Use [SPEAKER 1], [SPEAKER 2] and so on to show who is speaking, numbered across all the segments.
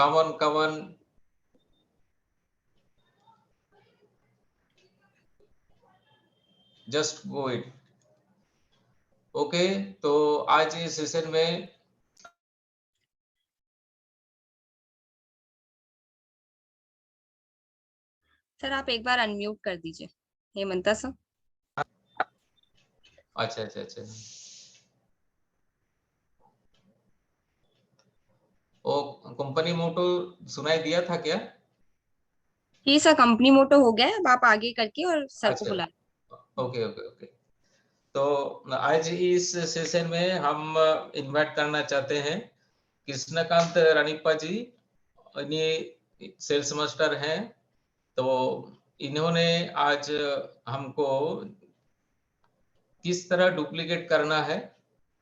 [SPEAKER 1] come on. Just go it. Okay, तो आज इस सेशन में
[SPEAKER 2] सर आप एक बार अनम्यूट कर दीजिए हेमंता सर।
[SPEAKER 1] अच्छा अच्छा अच्छा, ओ कंपनी मोटो सुनाई दिया था क्या?
[SPEAKER 2] जी सर, कंपनी मोटो हो गया है, अब आप आगे करके और सर को
[SPEAKER 1] अच्छा,
[SPEAKER 2] बुला।
[SPEAKER 1] Okay okay okay. तो आज इस सेशन में हम इनवाइट करना चाहते हैं कृष्णकांत रानीप्पा जी। इन्हीं सेल्स मास्टर हैं। तो इन्होंने आज हमको किस तरह डुप्लीकेट करना है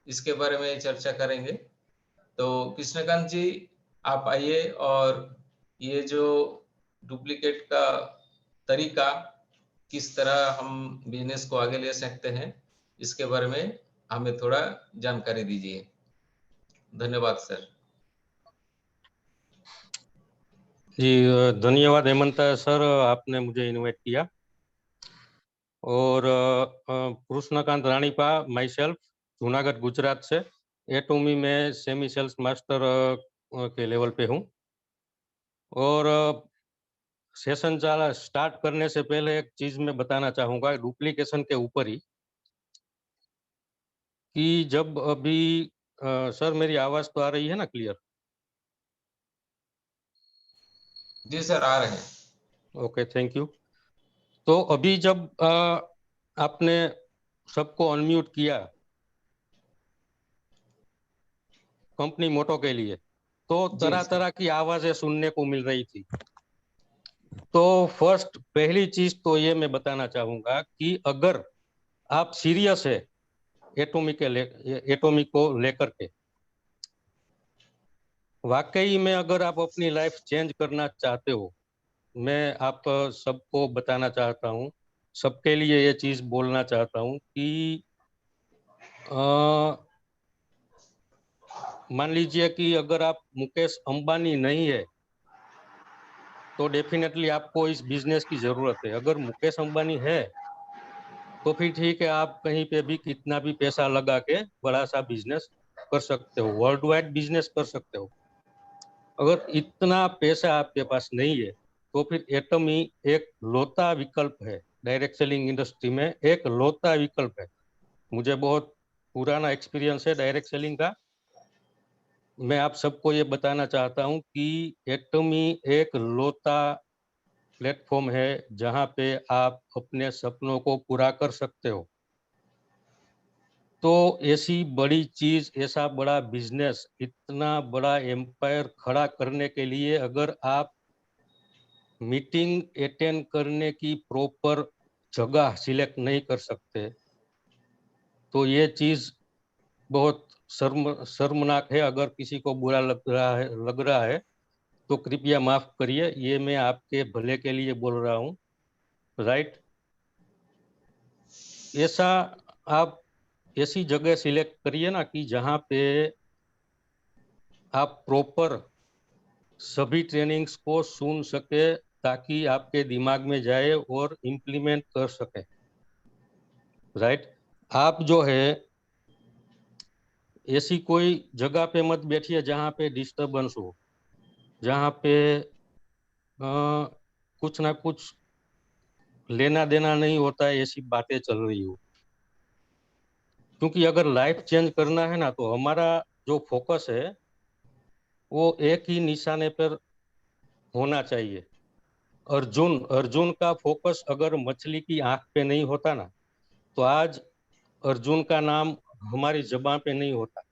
[SPEAKER 1] इसके बारे में चर्चा करेंगे। तो कृष्णकांत जी, आप आइए और ये जो डुप्लीकेट का तरीका, किस तरह हम बिजनेस को आगे ले सकते हैं, इसके बारे में हमें थोड़ा जानकारी दीजिए। धन्यवाद सर।
[SPEAKER 3] जी धन्यवाद हेमंत सर, आपने मुझे इनवाइट किया। और कृष्णकांत रानीपा, माई सेल्फ, जूनागढ़ गुजरात से एटोमी में सेमी सेल्स मास्टर के लेवल पे हूँ। और सेशन स्टार्ट करने से पहले एक चीज मैं बताना चाहूँगा डुप्लीकेशन के ऊपर ही, कि जब अभी सर मेरी आवाज तो आ रही है ना क्लियर?
[SPEAKER 1] जी सर, आ रहे हैं।
[SPEAKER 3] Okay, thank you. तो अभी जब आपने सबको अनम्यूट किया कंपनी मोटो के लिए, तो तरह तरह की आवाजें सुनने को मिल रही थी। तो फर्स्ट पहली चीज तो ये मैं बताना चाहूंगा कि अगर आप सीरियस है एटोमी को लेकर के, वाकई में अगर आप अपनी लाइफ चेंज करना चाहते हो, मैं आप सबको बताना चाहता हूँ, सबके लिए ये चीज बोलना चाहता हूँ कि मान लीजिए कि अगर आप मुकेश अंबानी नहीं है तो डेफिनेटली आपको इस बिजनेस की जरूरत है। अगर मुकेश अंबानी है तो फिर ठीक है, आप कहीं पे भी कितना भी पैसा लगा के बड़ा सा बिजनेस कर सकते हो, वर्ल्ड वाइड बिजनेस कर सकते हो। अगर इतना पैसा आपके पास नहीं है तो फिर एटमी एक लौता विकल्प है, डायरेक्ट सेलिंग इंडस्ट्री में एक लौता विकल्प है। मुझे बहुत पुराना एक्सपीरियंस है डायरेक्ट सेलिंग का। मैं आप सबको ये बताना चाहता हूँ कि एटमी एक लौता प्लेटफॉर्म है जहाँ पे आप अपने सपनों को पूरा कर सकते हो। तो ऐसी बड़ी चीज, ऐसा बड़ा बिजनेस, इतना बड़ा एम्पायर खड़ा करने के लिए अगर आप मीटिंग अटेंड करने की प्रॉपर जगह सिलेक्ट नहीं कर सकते तो ये चीज बहुत शर्मनाक है। अगर किसी को बुरा लग रहा है तो कृपया माफ करिए, ये मैं आपके भले के लिए बोल रहा हूँ, राइट। ऐसा आप ऐसी जगह सिलेक्ट करिए ना कि जहाँ पे आप प्रॉपर सभी ट्रेनिंग्स को सुन सके ताकि आपके दिमाग में जाए और इम्प्लीमेंट कर सके, राइट। आप जो है ऐसी कोई जगह पे मत बैठिए जहाँ पे डिस्टरबेंस हो, जहाँ पे कुछ ना कुछ लेना देना नहीं होता है, ऐसी बातें चल रही हो। क्योंकि अगर लाइफ चेंज करना है ना तो हमारा जो फोकस है वो एक ही निशाने पर होना चाहिए। अर्जुन अर्जुन का फोकस अगर मछली की आंख पे नहीं होता ना तो आज अर्जुन का नाम हमारी जबान पे नहीं होता।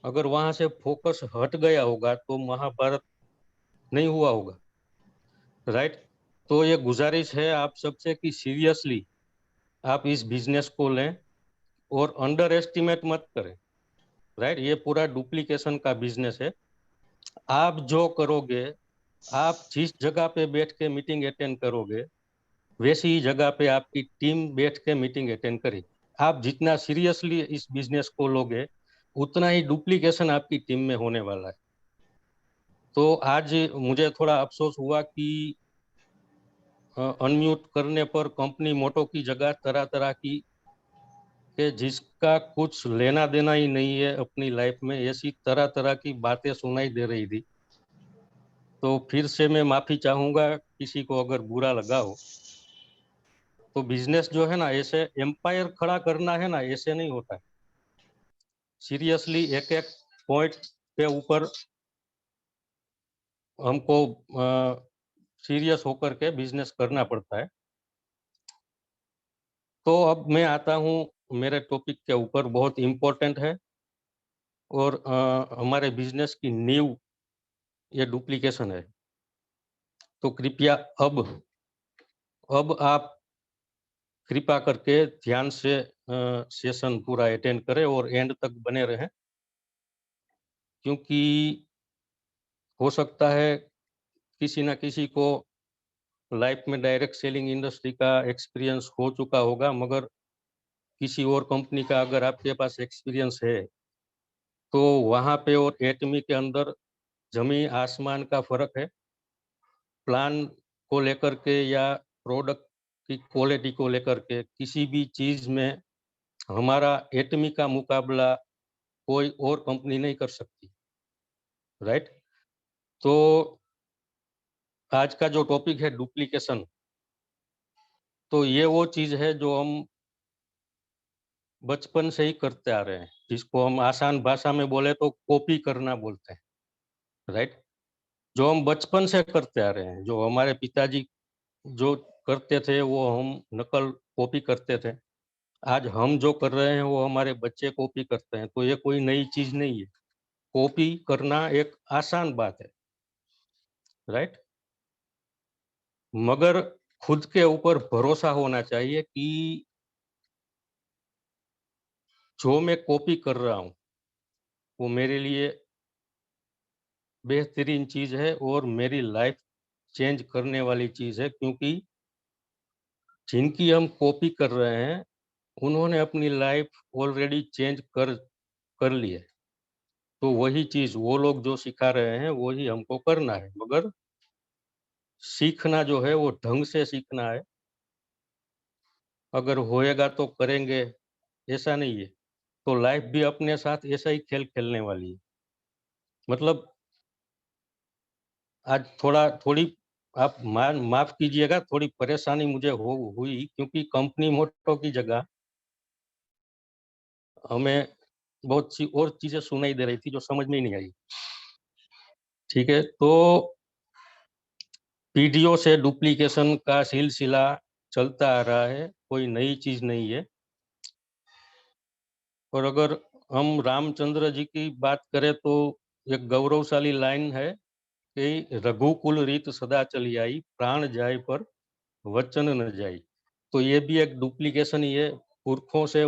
[SPEAKER 3] अगर वहां से फोकस हट गया होगा तो महाभारत नहीं हुआ होगा, राइट। तो ये गुजारिश है आप सबसे कि सीरियसली आप इस बिजनेस को लें और अंडर एस्टिमेट मत करें, राइट। ये पूरा डुप्लीकेशन का बिजनेस है। आप जो करोगे, आप जिस जगह पे बैठ के मीटिंग अटेंड करोगे वैसी ही जगह पे आपकी टीम बैठ के मीटिंग अटेंड करेगी। आप जितना सीरियसली इस बिजनेस को लोगे उतना ही डुप्लीकेशन आपकी टीम में होने वाला है। तो आज मुझे थोड़ा अफसोस हुआ कि अनम्यूट करने पर कंपनी मोटो की जगह तरह तरह की कि जिसका कुछ लेना देना ही नहीं है अपनी लाइफ में, ऐसी तरह तरह की बातें सुनाई दे रही थी। तो फिर से मैं माफी चाहूंगा किसी को अगर बुरा लगा हो। तो बिजनेस जो है ना, ऐसे एम्पायर खड़ा करना है ना, ऐसे नहीं होता है। सीरियसली एक एक पॉइंट के ऊपर हमको सीरियस होकर के बिजनेस करना पड़ता है। तो अब मैं आता हूँ मेरे टॉपिक के ऊपर, बहुत इम्पोर्टेंट है और हमारे बिजनेस की नींव ये डुप्लीकेशन है। तो कृपया अब आप कृपा करके ध्यान से सेशन पूरा अटेंड करें और एंड तक बने रहें, क्योंकि हो सकता है किसी ना किसी को लाइफ में डायरेक्ट सेलिंग इंडस्ट्री का एक्सपीरियंस हो चुका होगा, मगर किसी और कंपनी का अगर आपके पास एक्सपीरियंस है तो वहाँ पे और एटमी के अंदर जमीन आसमान का फर्क है। प्लान को लेकर के या प्रोडक्ट की क्वालिटी को लेकर के किसी भी चीज में हमारा एटमी का मुकाबला कोई और कंपनी नहीं कर सकती, राइट। तो आज का जो टॉपिक है डुप्लीकेशन, तो ये वो चीज है जो हम बचपन से ही करते आ रहे हैं, जिसको हम आसान भाषा में बोले तो कॉपी करना बोलते हैं, राइट। जो हम बचपन से करते आ रहे हैं, जो हमारे पिताजी जो करते थे वो हम नकल कॉपी करते थे। आज हम जो कर रहे हैं वो हमारे बच्चे कॉपी करते हैं। तो ये कोई नई चीज नहीं है, कॉपी करना एक आसान बात है, राइट। मगर खुद के ऊपर भरोसा होना चाहिए कि जो मैं कॉपी कर रहा हूँ वो मेरे लिए बेहतरीन चीज है और मेरी लाइफ चेंज करने वाली चीज है, क्योंकि जिनकी हम कॉपी कर रहे हैं उन्होंने अपनी लाइफ ऑलरेडी चेंज कर ली है। तो वही चीज वो लोग जो सिखा रहे हैं वही हमको करना है, मगर सीखना जो है वो ढंग से सीखना है। अगर होएगा तो करेंगे, ऐसा नहीं है। तो लाइफ भी अपने साथ ऐसा ही खेल खेलने वाली है। मतलब आज थोड़ी आप माफ कीजिएगा, थोड़ी परेशानी मुझे हुई, क्योंकि कंपनी मोटो की जगह हमें बहुत सी और चीजें सुनाई दे रही थी जो समझ में ही नहीं आई। ठीक है, तो पीडीओ से डुप्लीकेशन का सिलसिला चलता आ रहा है, कोई नई चीज नहीं है। और अगर हम रामचंद्र जी की बात करें तो एक गौरवशाली लाइन है कि रघुकुल रीत सदा चली आई, प्राण जाए पर वचन न जाई। तो ये भी एक डुप्लीकेशन ही है। पुरखों से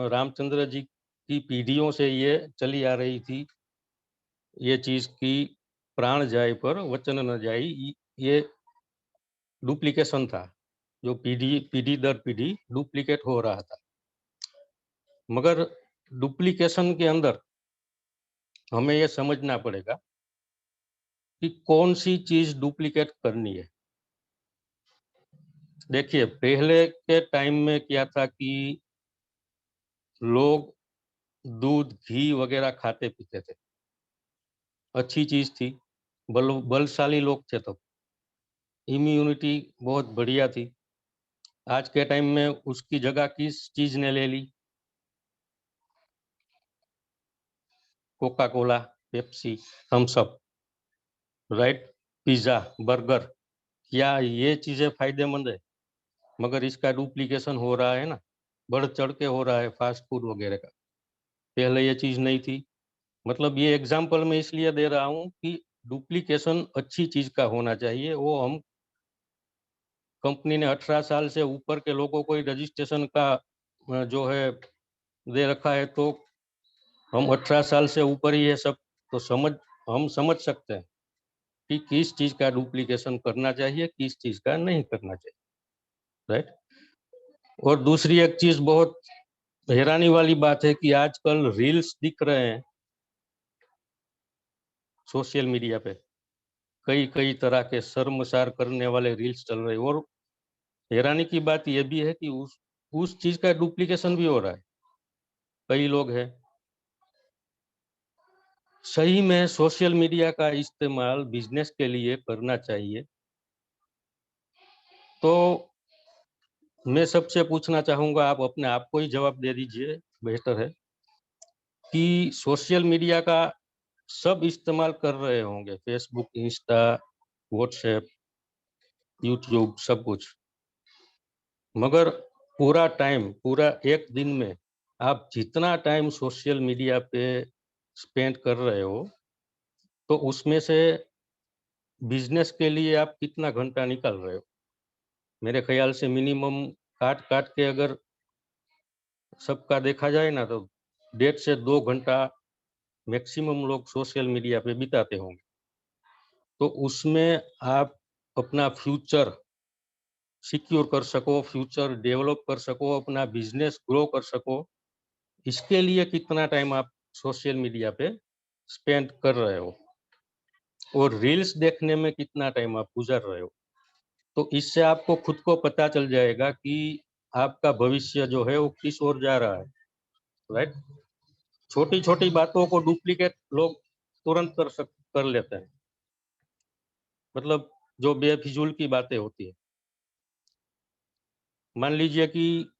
[SPEAKER 3] रामचंद्र जी की पीढ़ियों से ये चली आ रही थी ये चीज की, प्राण जाए पर वचन न जाई। ये डुप्लीकेशन था, जो पीढ़ी पीढ़ी दर पीढ़ी डुप्लीकेट हो रहा था। मगर डुप्लीकेशन के अंदर हमें ये समझना पड़ेगा कि कौन सी चीज डुप्लीकेट करनी है। देखिए, पहले के टाइम में क्या था कि लोग दूध घी वगैरह खाते पीते थे, अच्छी चीज थी, बलशाली लोग थे, तब इम्यूनिटी बहुत बढ़िया थी। आज के टाइम में उसकी जगह किस चीज ने ले ली? Coca Cola, Pepsi, Thums Up, right, pizza, burger. क्या ये चीजें फायदेमंद है? मगर इसका डुप्लीकेशन हो रहा है ना, बढ़ चढ़ के हो रहा है फास्ट फूड वगैरह का। पहले ये चीज नहीं थी। मतलब ये एग्जाम्पल मैं इसलिए दे रहा हूँ कि डुप्लीकेशन अच्छी चीज का होना चाहिए। वो हम कंपनी ने 18 साल से ऊपर के लोगों को ही रजिस्ट्रेशन का जो है दे रखा है, तो हम 18 साल से ऊपर ही है सब। तो हम समझ सकते हैं कि किस चीज का डुप्लीकेशन करना चाहिए, किस चीज का नहीं करना चाहिए, राइट। और दूसरी एक चीज बहुत हैरानी वाली बात है कि आजकल रील्स दिख रहे हैं सोशल मीडिया पे, कई कई तरह के शर्मसार करने वाले रील्स चल रहे हैं। और हैरानी की बात यह भी है कि उस चीज का डुप्लीकेशन भी हो रहा है। कई लोग हैं। सही में सोशल मीडिया का इस्तेमाल बिजनेस के लिए करना चाहिए। तो मैं सबसे पूछना चाहूंगा, आप अपने आप को ही जवाब दे दीजिए, बेहतर है, कि सोशल मीडिया का सब इस्तेमाल कर रहे होंगे, फेसबुक, इंस्टा, व्हाट्सएप, यूट्यूब, सब कुछ, मगर पूरा एक दिन में आप जितना टाइम सोशल मीडिया पे स्पेंड कर रहे हो, तो उसमें से बिजनेस के लिए आप कितना घंटा निकाल रहे हो? मेरे ख्याल से मिनिमम काट काट के अगर सबका देखा जाए ना, तो 1.5 से 2 घंटा मैक्सिमम लोग सोशल मीडिया पे बिताते होंगे। तो उसमें आप अपना फ्यूचर सिक्योर कर सको, फ्यूचर डेवलप कर सको, अपना बिजनेस ग्रो कर सको, इसके लिए कितना टाइम आप सोशल मीडिया पे स्पेंड कर रहे हो और रील्स देखने में कितना टाइम आप गुजार रहे हो। तो इससे आपको खुद को पता चल जाएगा कि आपका भविष्य जो है वो किस ओर जा रहा है। राइट? छोटी छोटी बातों को डुप्लीकेट लोग तुरंत कर लेते हैं, मतलब जो बेफिजूल की बातें होती है। मान लीजिए कि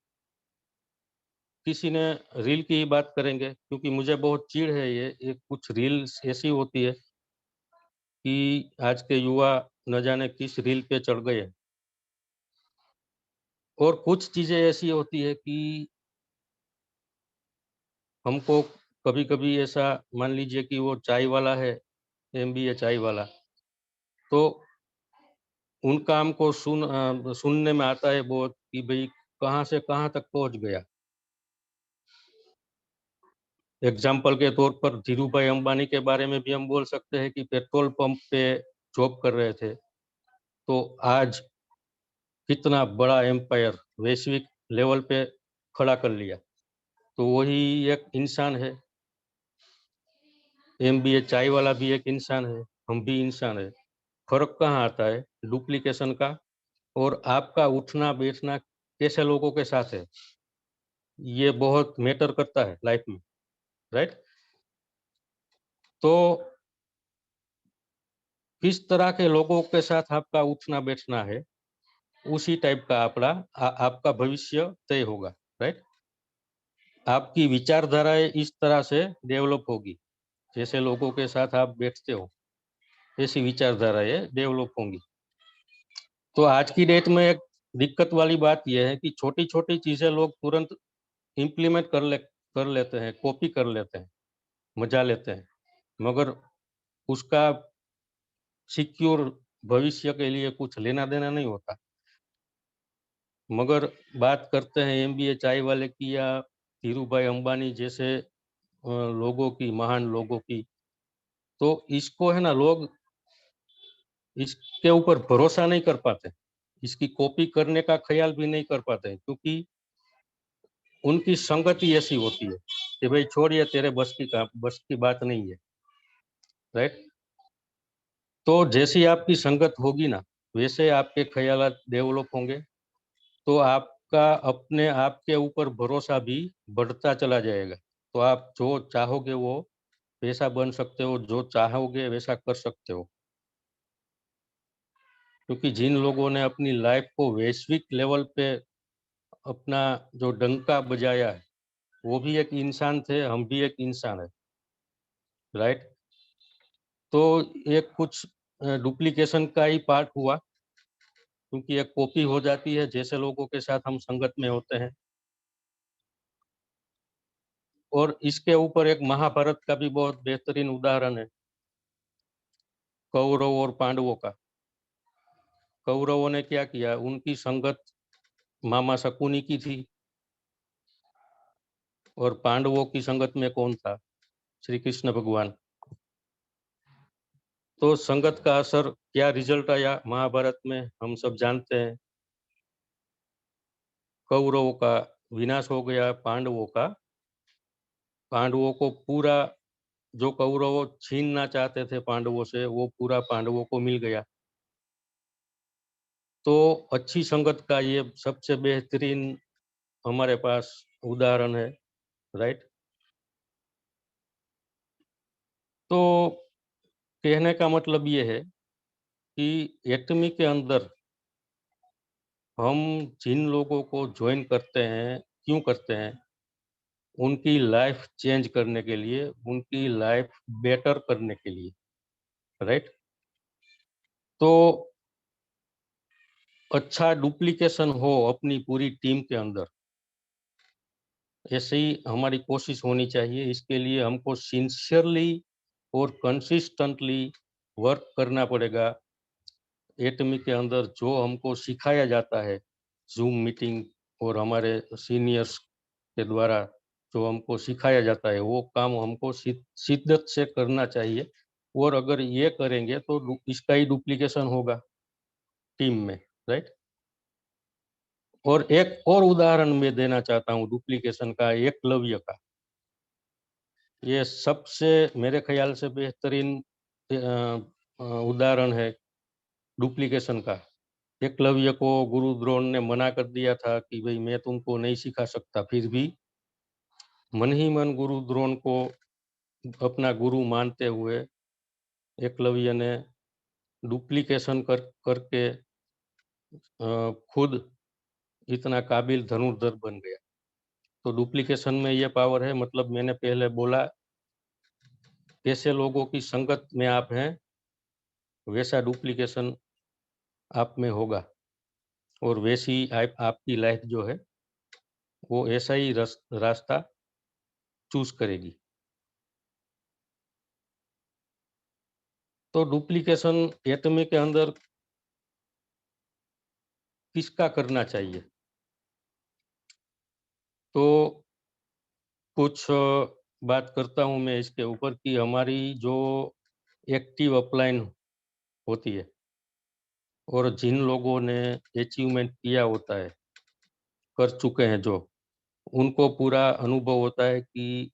[SPEAKER 3] किसी ने रील की ही बात करेंगे, क्योंकि मुझे बहुत चिढ़ है ये कुछ रील्स ऐसी होती है कि आज के युवा न जाने किस रील पे चढ़ गए हैं। और कुछ चीजें ऐसी होती है कि हमको कभी कभी ऐसा, मान लीजिए कि वो चाय वाला है, MBA चाय वाला, तो उनका हमको सुनने में आता है बहुत कि भाई कहाँ से कहाँ तक पहुंच गया। एग्जाम्पल के तौर पर धीरू भाई अंबानी के बारे में भी हम बोल सकते हैं कि पेट्रोल पंप पे जॉब कर रहे थे, तो आज कितना बड़ा एम्पायर वैश्विक लेवल पे खड़ा कर लिया। तो वही एक इंसान है। MBA चाय वाला भी एक इंसान है, हम भी इंसान है। फर्क कहाँ आता है? डुप्लीकेशन का। और आपका उठना बैठना कैसे लोगों के साथ है, ये बहुत मैटर करता है लाइफ में। राइट? तो किस तरह के लोगों के साथ आपका उठना बैठना है, उसी टाइप का आपका भविष्य तय होगा। राइट? आपकी विचारधाराएं इस तरह से डेवलप होगी, जैसे लोगों के साथ आप बैठते हो ऐसी विचारधाराएं डेवलप होंगी। तो आज की डेट में एक दिक्कत वाली बात यह है कि छोटी छोटी चीजें लोग तुरंत इम्प्लीमेंट कर लेते हैं, कॉपी कर लेते हैं, मजा लेते हैं, मगर उसका सिक्योर भविष्य के लिए कुछ लेना देना नहीं होता। मगर बात करते हैं MBA चाय वाले की या धीरू भाई अंबानी जैसे लोगों की, महान लोगों की, तो इसको है ना, लोग इसके ऊपर भरोसा नहीं कर पाते, इसकी कॉपी करने का ख्याल भी नहीं कर पाते, क्योंकि उनकी संगत ही ऐसी होती है कि भाई छोड़िए, तेरे बस की बात नहीं है। राइट? तो जैसी आपकी संगत होगी ना, वैसे आपके ख्यालात डेवलप होंगे, तो आपका अपने आप के ऊपर भरोसा भी बढ़ता चला जाएगा। तो आप जो चाहोगे वो वैसा बन सकते हो, जो चाहोगे वैसा कर सकते हो। क्योंकि जिन लोगों ने अपनी लाइफ को वैश्विक लेवल पे अपना जो डंका बजाया है, वो भी एक इंसान थे, हम भी एक इंसान है। राइट? तो एक कुछ डुप्लीकेशन का ही पार्ट हुआ, क्योंकि एक कॉपी हो जाती है जैसे लोगों के साथ हम संगत में होते हैं। और इसके ऊपर एक महाभारत का भी बहुत बेहतरीन उदाहरण है, कौरव और पांडवों का। कौरवों ने क्या किया? उनकी संगत मामा शकुनी की थी, और पांडवों की संगत में कौन था? श्री कृष्ण भगवान। तो संगत का असर क्या रिजल्ट आया महाभारत में, हम सब जानते हैं। कौरवों का विनाश हो गया, पांडवों को पूरा जो कौरव छीनना चाहते थे पांडवों से, वो पूरा पांडवों को मिल गया। तो अच्छी संगत का ये सबसे बेहतरीन हमारे पास उदाहरण है, राइट। तो कहने का मतलब ये है कि एटमी के अंदर हम जिन लोगों को ज्वाइन करते हैं, क्यों करते हैं? उनकी लाइफ चेंज करने के लिए, उनकी लाइफ बेटर करने के लिए, राइट। तो अच्छा डुप्लीकेशन हो अपनी पूरी टीम के अंदर, ऐसे ही हमारी कोशिश होनी चाहिए। इसके लिए हमको सिंसियरली और कंसिस्टेंटली वर्क करना पड़ेगा। एटमी के अंदर जो हमको सिखाया जाता है जूम मीटिंग और हमारे सीनियर्स के द्वारा जो हमको सिखाया जाता है, वो काम हमको शिद्दत से करना चाहिए। और अगर ये करेंगे तो इसका ही डुप्लीकेशन होगा टीम में, राइट। और एक और उदाहरण मैं देना चाहता हूँ डुप्लीकेशन का, एकलव्य का। ये सबसे मेरे ख्याल से बेहतरीन उदाहरण है डुप्लीकेशन का। एकलव्य को गुरु द्रोण ने मना कर दिया था कि भाई मैं तुमको नहीं सिखा सकता, फिर भी मन ही मन गुरु द्रोण को अपना गुरु मानते हुए एकलव्य ने डुप्लीकेशन करके खुद इतना काबिल धनुर्धर बन गया। तो डुप्लीकेशन में ये पावर है। मतलब मैंने पहले बोला, कैसे लोगों की संगत में आप हैं वैसा डुप्लीकेशन आप में होगा, और वैसी आपकी लाइफ जो है वो ऐसा ही रास्ता चूज करेगी। तो डुप्लीकेशन एटमी के अंदर किसका करना चाहिए? तो कुछ बात करता हूं मैं इसके ऊपर कि हमारी जो एक्टिव अपलाइन होती है और जिन लोगों ने अचीवमेंट किया होता है, कर चुके हैं जो, उनको पूरा अनुभव होता है कि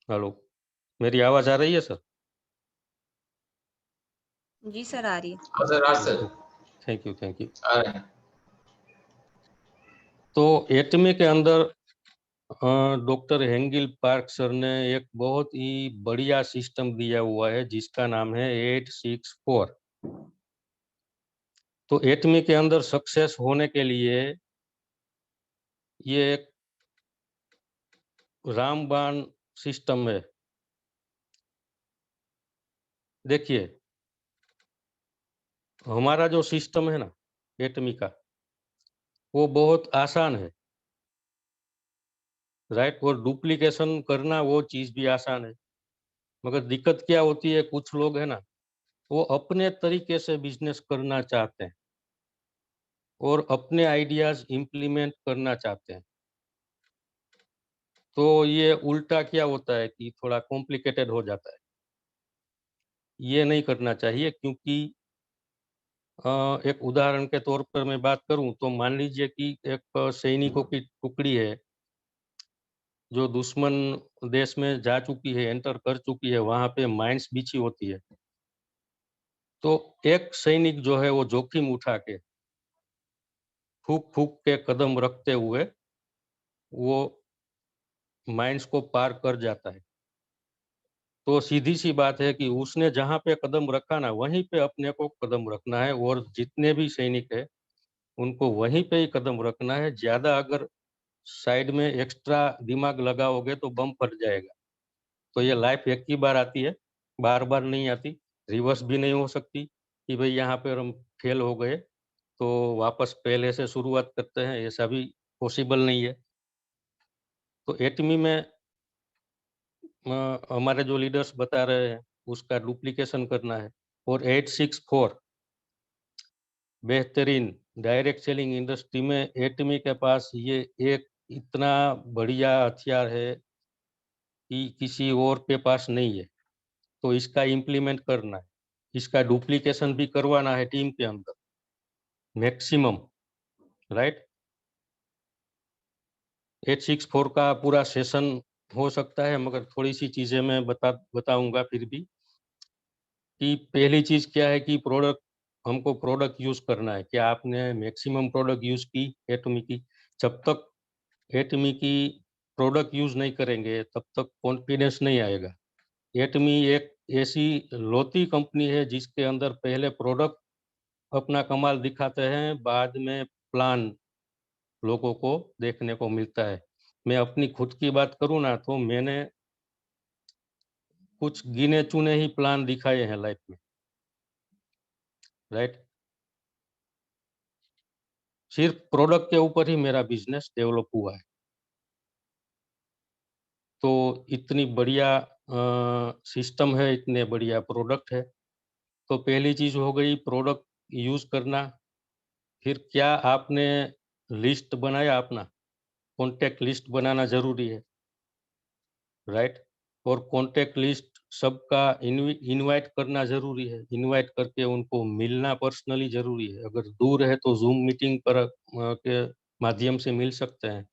[SPEAKER 3] हेलो, मेरी आवाज आ रही है सर?
[SPEAKER 2] जी सर, आ रही है।
[SPEAKER 1] हाँ सर, हाँ sir,
[SPEAKER 3] thank you, thank you.
[SPEAKER 1] आ रहे हैं।
[SPEAKER 3] तो एटमी के अंदर डॉक्टर हेंगिल पार्क सर ने एक बहुत ही बढ़िया सिस्टम दिया हुआ है जिसका नाम है 864। तो एटमी के अंदर सक्सेस होने के लिए ये एक रामबाण सिस्टम है। देखिए, हमारा जो सिस्टम है ना एटमी का, वो बहुत आसान है, राइट। और डुप्लीकेशन करना वो चीज भी आसान है। मगर दिक्कत क्या होती है, कुछ लोग है ना, वो अपने तरीके से बिजनेस करना चाहते हैं और अपने आइडियाज इम्प्लीमेंट करना चाहते हैं। तो ये उल्टा क्या होता है कि थोड़ा कॉम्प्लिकेटेड हो जाता है। ये नहीं करना चाहिए, क्योंकि एक उदाहरण के तौर पर मैं बात करूं तो मान लीजिए कि एक सैनिकों की टुकड़ी है जो दुश्मन देश में जा चुकी है, एंटर कर चुकी है, वहां पे माइंस बिछी होती है। तो एक सैनिक जो है वो जोखिम उठा के फूक फूक के कदम रखते हुए वो माइंस को पार कर जाता है। तो सीधी सी बात है कि उसने जहां पे कदम रखा ना, वहीं पे अपने को कदम रखना है, और जितने भी सैनिक है उनको वहीं पे ही कदम रखना है। ज्यादा अगर साइड में एक्स्ट्रा दिमाग लगाओगे तो बम फट जाएगा। तो ये लाइफ एक ही बार आती है, बार बार नहीं आती। रिवर्स भी नहीं हो सकती कि भाई यहाँ पे हम फेल हो गए तो वापस पहले से शुरुआत करते हैं, ऐसा भी पॉसिबल नहीं है। तो एटमी में हमारे जो लीडर्स बता रहे हैं उसका डुप्लीकेशन करना है। और 864 बेहतरीन डायरेक्ट सेलिंग इंडस्ट्री में एटमी के पास ये एक इतना बढ़िया हथियार है कि किसी और के पास नहीं है। तो इसका इम्प्लीमेंट करना है, इसका डुप्लीकेशन भी करवाना है टीम के अंदर मैक्सिमम, राइट। 864 का पूरा सेशन हो सकता है, मगर थोड़ी सी चीजें मैं बताऊंगा फिर भी। कि पहली चीज क्या है कि हमको प्रोडक्ट यूज करना है। क्या आपने मैक्सिमम प्रोडक्ट यूज की एटमी की? जब तक एटमी की प्रोडक्ट यूज नहीं करेंगे तब तक कॉन्फिडेंस नहीं आएगा। एटमी एक ऐसी लौती कंपनी है जिसके अंदर पहले प्रोडक्ट अपना कमाल दिखाते हैं, बाद में प्लान लोगों को देखने को मिलता है। मैं अपनी खुद की बात करूं ना, तो मैंने कुछ गिने चुने ही प्लान दिखाए हैं लाइफ में, राइट। सिर्फ प्रोडक्ट के ऊपर ही मेरा बिजनेस डेवलप हुआ है। तो इतनी बढ़िया सिस्टम है, इतने बढ़िया प्रोडक्ट है। तो पहली चीज हो गई प्रोडक्ट यूज करना। फिर क्या आपने लिस्ट बनाया? अपना कॉन्टेक्ट लिस्ट बनाना जरूरी है, राइट। और कॉन्टेक्ट लिस्ट सबका इनवाइट करना जरूरी है। इनवाइट करके उनको मिलना पर्सनली जरूरी है। अगर दूर है तो जूम मीटिंग पर के माध्यम से मिल सकते हैं,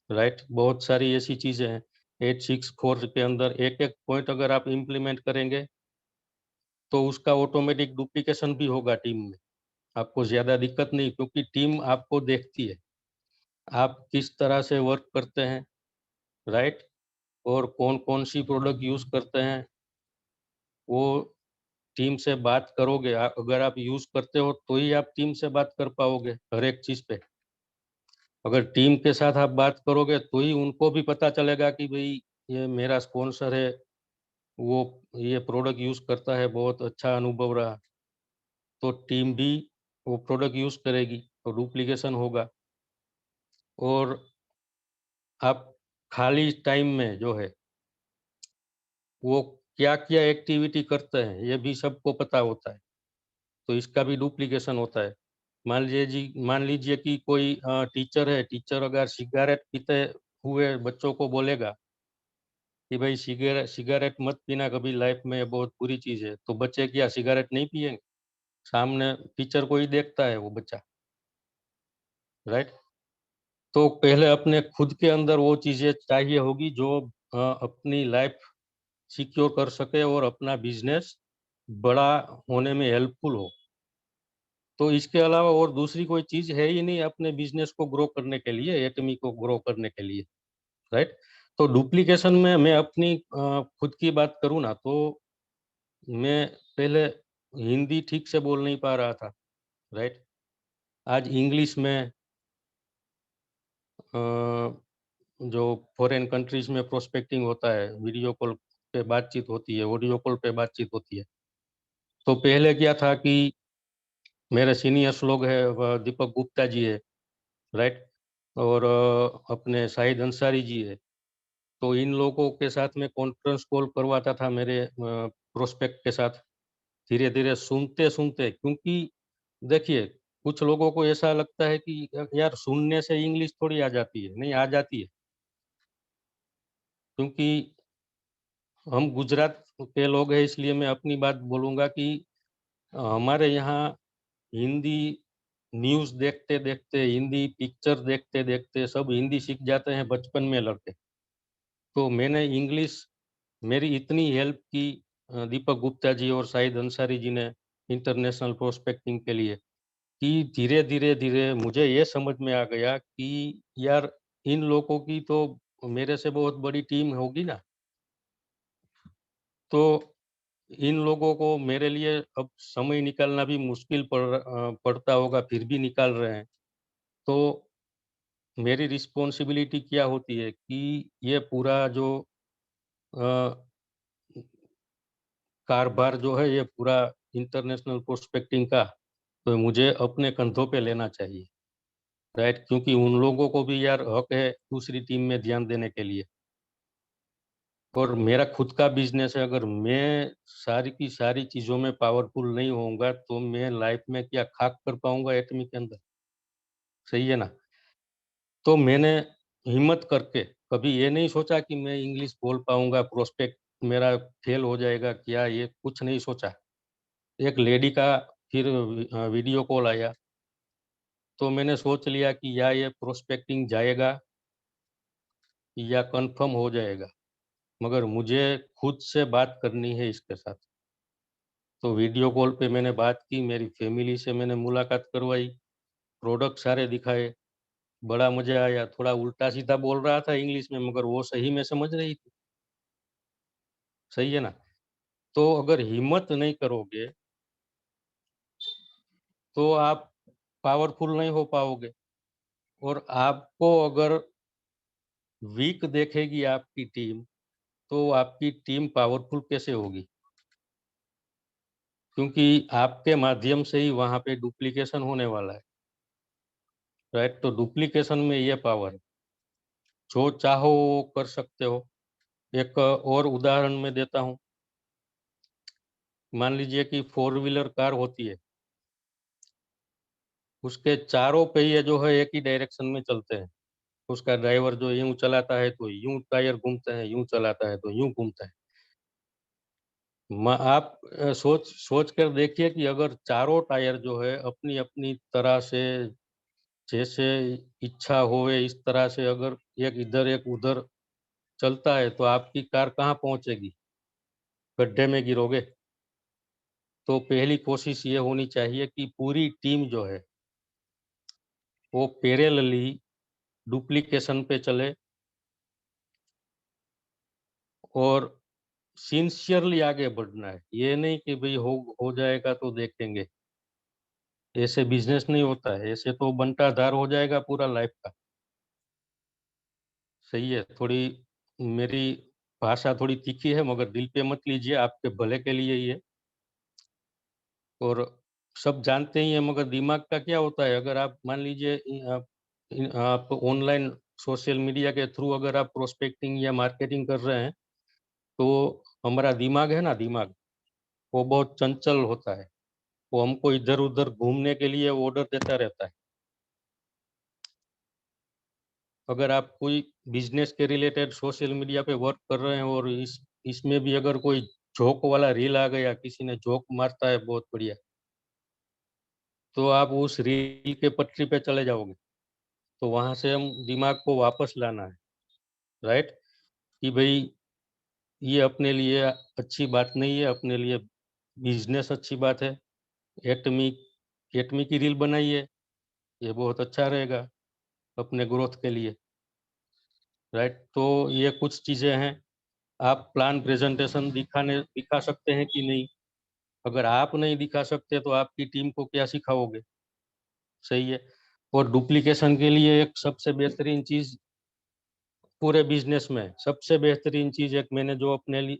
[SPEAKER 3] राइट। बहुत सारी ऐसी चीजें हैं। 864 के अंदर एक एक पॉइंट अगर आप इम्प्लीमेंट करेंगे तो उसका ऑटोमेटिक डुप्लीकेशन भी होगा टीम में। आपको ज्यादा दिक्कत नहीं, क्योंकि टीम आपको देखती है आप किस तरह से वर्क करते हैं, राइट। और कौन कौन सी प्रोडक्ट यूज करते हैं, वो टीम से बात करोगे। अगर आप यूज करते हो तो ही आप टीम से बात कर पाओगे हर एक चीज पे। अगर टीम के साथ आप बात करोगे तो ही उनको भी पता चलेगा कि भाई ये मेरा स्पॉन्सर है, वो ये प्रोडक्ट यूज करता है, बहुत अच्छा अनुभव रहा। तो टीम भी वो प्रोडक्ट यूज करेगी तो डुप्लीकेशन होगा। और आप खाली टाइम में जो है वो क्या क्या एक्टिविटी करते हैं ये भी सबको पता होता है, तो इसका भी डुप्लीकेशन होता है। मान लीजिए कि कोई टीचर है, टीचर अगर सिगरेट पीते हुए बच्चों को बोलेगा कि भाई सिगरेट सिगरेट मत पीना कभी लाइफ में, ये बहुत बुरी चीज है, तो बच्चे क्या सिगरेट नहीं पिएंगे? सामने टीचर को ही देखता है वो बच्चा, राइट। तो पहले अपने खुद के अंदर वो चीजें चाहिए होगी जो अपनी लाइफ सिक्योर कर सके और अपना बिजनेस बड़ा होने में हेल्पफुल हो। तो इसके अलावा और दूसरी कोई चीज है ही नहीं अपने बिजनेस को ग्रो करने के लिए, एटमी को ग्रो करने के लिए, राइट। तो डुप्लीकेशन में मैं अपनी खुद की बात करूँ ना, तो मैं पहले हिंदी ठीक से बोल नहीं पा रहा था, राइट। आज इंग्लिश में जो फॉरेन कंट्रीज में प्रोस्पेक्टिंग होता है, वीडियो कॉल पे बातचीत होती है, ऑडियो कॉल पे बातचीत होती है। तो पहले क्या था कि मेरे सीनियर्स लोग हैं, दीपक गुप्ता जी है, राइट। और अपने शाहिद अंसारी जी है। तो इन लोगों के साथ में कॉन्फ्रेंस कॉल करवाता था मेरे प्रोस्पेक्ट के साथ। धीरे धीरे सुनते सुनते, क्योंकि देखिए कुछ लोगों को ऐसा लगता है कि यार सुनने से इंग्लिश थोड़ी आ जाती है, नहीं आ जाती है। क्योंकि हम गुजरात के लोग हैं, इसलिए मैं अपनी बात बोलूंगा कि हमारे यहाँ हिंदी न्यूज़ देखते देखते, हिंदी पिक्चर देखते देखते सब हिंदी सीख जाते हैं बचपन में लड़के। तो मैंने इंग्लिश, मेरी इतनी हेल्प की दीपक गुप्ता जी और शाहिद अंसारी जी ने इंटरनेशनल प्रोस्पेक्टिंग के लिए, कि धीरे धीरे धीरे मुझे ये समझ में आ गया कि यार इन लोगों की तो मेरे से बहुत बड़ी टीम होगी ना। तो इन लोगों को मेरे लिए अब समय निकालना भी मुश्किल पड़ता होगा, फिर भी निकाल रहे हैं। तो मेरी रिस्पॉन्सिबिलिटी क्या होती है कि ये पूरा जो अ, कारोबार जो है, ये पूरा इंटरनेशनल प्रोस्पेक्टिंग का, तो मुझे अपने कंधों पे लेना चाहिए, राइट। क्योंकि उन लोगों को भी यार हक है दूसरी टीम में ध्यान देने के लिए। और मेरा खुद का बिजनेस है, अगर मैं सारी की सारी चीजों में पावरफुल नहीं होऊंगा तो मैं लाइफ में क्या खाक कर पाऊंगा एटमी के अंदर? सही है ना। तो मैंने हिम्मत करके कभी ये नहीं सोचा कि मैं इंग्लिश बोल पाऊंगा, प्रोस्पेक्ट मेरा फेल हो जाएगा क्या, ये कुछ नहीं सोचा। एक लेडी का फिर वीडियो कॉल आया, तो मैंने सोच लिया कि या ये प्रोस्पेक्टिंग जाएगा या कंफर्म हो जाएगा, मगर मुझे खुद से बात करनी है इसके साथ। तो वीडियो कॉल पे मैंने बात की, मेरी फैमिली से मैंने मुलाकात करवाई, प्रोडक्ट सारे दिखाए, बड़ा मजा आया। थोड़ा उल्टा सीधा बोल रहा था इंग्लिश में, मगर वो सही में समझ रही थी। सही है ना? तो अगर हिम्मत नहीं करोगे तो आप पावरफुल नहीं हो पाओगे। और आपको अगर वीक देखेगी आपकी टीम, तो आपकी टीम पावरफुल कैसे होगी? क्योंकि आपके माध्यम से ही वहां पे डुप्लीकेशन होने वाला है, राइट? तो डुप्लीकेशन में ये पावर है, जो चाहो वो कर सकते हो। एक और उदाहरण मैं देता हूँ। मान लीजिए कि 4 व्हीलर कार होती है, उसके चारों पहिए जो है एक ही डायरेक्शन में चलते हैं। उसका ड्राइवर जो यूं चलाता है तो यूं टायर घूमते हैं, यूं चलाता है तो यूं घूमता है। आप सोच सोच कर देखिए कि अगर चारों टायर जो है अपनी अपनी तरह से, जैसे इच्छा होवे इस तरह से अगर एक इधर एक उधर चलता है, तो आपकी कार कहाँ पहुंचेगी? गड्ढे में गिरोगे। तो पहली कोशिश ये होनी चाहिए कि पूरी टीम जो है वो पैरेलली डुप्लीकेशन पे चले, और सिंसियरली आगे बढ़ना है। ये नहीं कि भाई हो जाएगा तो देखेंगे। ऐसे बिजनेस नहीं होता है, ऐसे तो बंटाधार हो जाएगा पूरा लाइफ का। सही है? थोड़ी मेरी भाषा थोड़ी तीखी है, मगर दिल पे मत लीजिए, आपके भले के लिए ही है। और सब जानते ही हैं, मगर दिमाग का क्या होता है, अगर आप मान लीजिए आप ऑनलाइन सोशल मीडिया के थ्रू अगर आप प्रोस्पेक्टिंग या मार्केटिंग कर रहे हैं, तो हमारा दिमाग है ना, दिमाग वो बहुत चंचल होता है। वो हमको इधर उधर घूमने के लिए ऑर्डर देता रहता है। अगर आप कोई बिजनेस के रिलेटेड सोशल मीडिया पे वर्क कर रहे हैं, और इसमें भी अगर कोई जोक वाला रील आ गया, किसी ने जोक मारता है बहुत बढ़िया, तो आप उस रील के पटरी पे चले जाओगे। तो वहां से हम दिमाग को वापस लाना है, राइट? कि भाई ये अपने लिए अच्छी बात नहीं है, अपने लिए बिजनेस अच्छी बात है। एटमी एटमी की रील बनाइए, ये बहुत अच्छा रहेगा अपने ग्रोथ के लिए, राइट? तो ये कुछ चीजें हैं। आप प्लान प्रेजेंटेशन दिखा सकते हैं कि नहीं? अगर आप नहीं दिखा सकते तो आपकी टीम को क्या सिखाओगे? सही है? और डुप्लीकेशन के लिए एक सबसे बेहतरीन चीज पूरे बिजनेस में, सबसे बेहतरीन चीज एक मैंने जो अपने लिए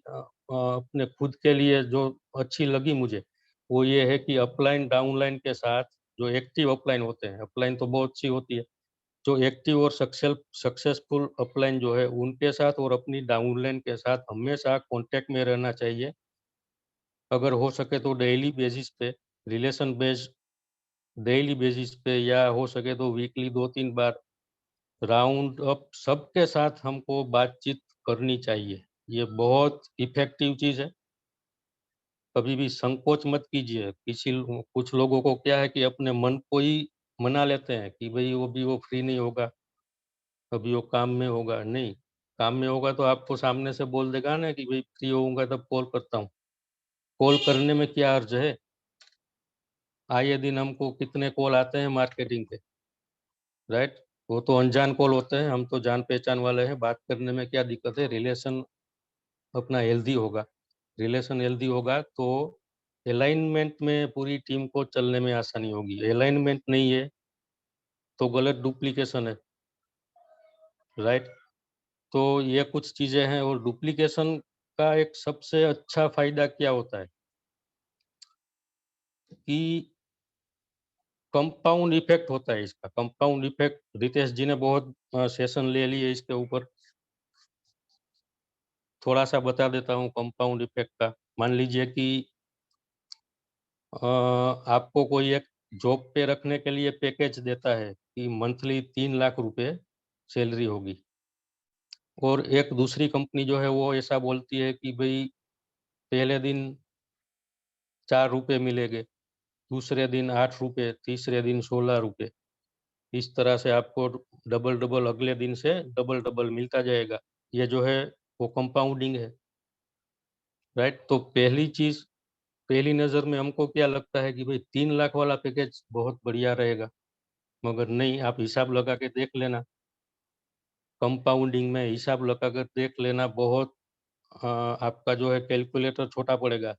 [SPEAKER 3] अपने खुद के लिए जो अच्छी लगी मुझे, वो ये है कि अपलाइन डाउनलाइन के साथ, जो एक्टिव अपलाइन होते हैं, अपलाइन तो बहुत सी होती है, जो एक्टिव और सक्सेसफुल अपलाइन जो है उनके साथ और अपनी डाउनलाइन के साथ हमेशा कांटेक्ट में रहना चाहिए। अगर हो सके तो डेली बेसिस पे, रिलेशन बेस्ड डेली बेसिस पे, या हो सके तो वीकली 2-3 बार राउंड अप सबके साथ हमको बातचीत करनी चाहिए। ये बहुत इफेक्टिव चीज है। कभी भी संकोच मत कीजिए। कुछ लोगों को क्या है कि अपने मन को ही मना लेते हैं कि भाई वो फ्री नहीं होगा, अभी वो काम में होगा। नहीं, काम में होगा तो आपको सामने से बोल देगा ना कि भाई फ्री होऊंगा तब कॉल करता हूँ। कॉल करने में क्या अर्ज है? आए दिन हमको कितने कॉल आते हैं मार्केटिंग के, राइट? वो तो अनजान कॉल होते हैं, हम तो जान पहचान वाले हैं। बात करने में क्या दिक्कत है? रिलेशन अपना हेल्दी होगा। रिलेशन हेल्दी होगा तो अलाइनमेंट में पूरी टीम को चलने में आसानी होगी। अलाइनमेंट नहीं है तो गलत डुप्लीकेशन है, राइट? तो ये कुछ चीजें हैं। और डुप्लीकेशन का एक सबसे अच्छा फायदा क्या होता है कि कंपाउंड इफेक्ट होता है। इसका कंपाउंड इफेक्ट रितेश जी ने बहुत सेशन ले लिए इसके ऊपर, थोड़ा सा बता देता हूँ कंपाउंड इफेक्ट का। मान लीजिए कि आपको कोई एक जॉब पे रखने के लिए पैकेज देता है कि मंथली 3 लाख रुपए सैलरी होगी, और एक दूसरी कंपनी जो है वो ऐसा बोलती है कि भाई पहले दिन 4 रुपए मिलेंगे, दूसरे दिन 8 रुपए, तीसरे दिन 16 रुपए। इस तरह से आपको डबल डबल अगले दिन से डबल डबल मिलता जाएगा। ये जो है वो कंपाउंडिंग है, राइट। तो पहली चीज, पहली नजर में हमको क्या लगता है कि भाई 3 लाख वाला पैकेज बहुत बढ़िया रहेगा, मगर नहीं, आप हिसाब लगा के देख लेना, कंपाउंडिंग में हिसाब लगा कर देख लेना, बहुत आपका जो है कैलकुलेटर छोटा पड़ेगा।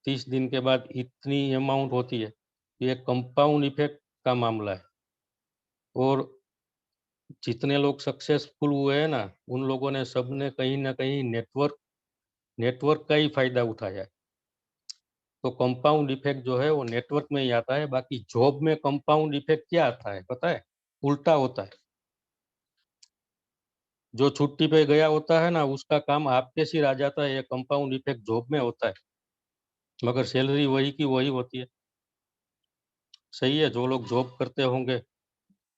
[SPEAKER 3] 30 दिन के बाद इतनी अमाउंट होती है, ये कंपाउंड इफेक्ट का मामला है। और जितने लोग सक्सेसफुल हुए हैं ना, उन लोगों ने सबने कहीं ना कहीं नेटवर्क का ही फायदा उठाया है। तो कंपाउंड इफेक्ट जो है वो नेटवर्क में ही आता है। बाकी जॉब में कंपाउंड इफेक्ट क्या आता है पता है? उल्टा होता है। जो छुट्टी पे गया होता है ना, उसका काम आपके सिर आ जाता है, ये कंपाउंड इफेक्ट जॉब में होता है, मगर सैलरी वही की वही होती है। सही है। जो लोग जॉब करते होंगे,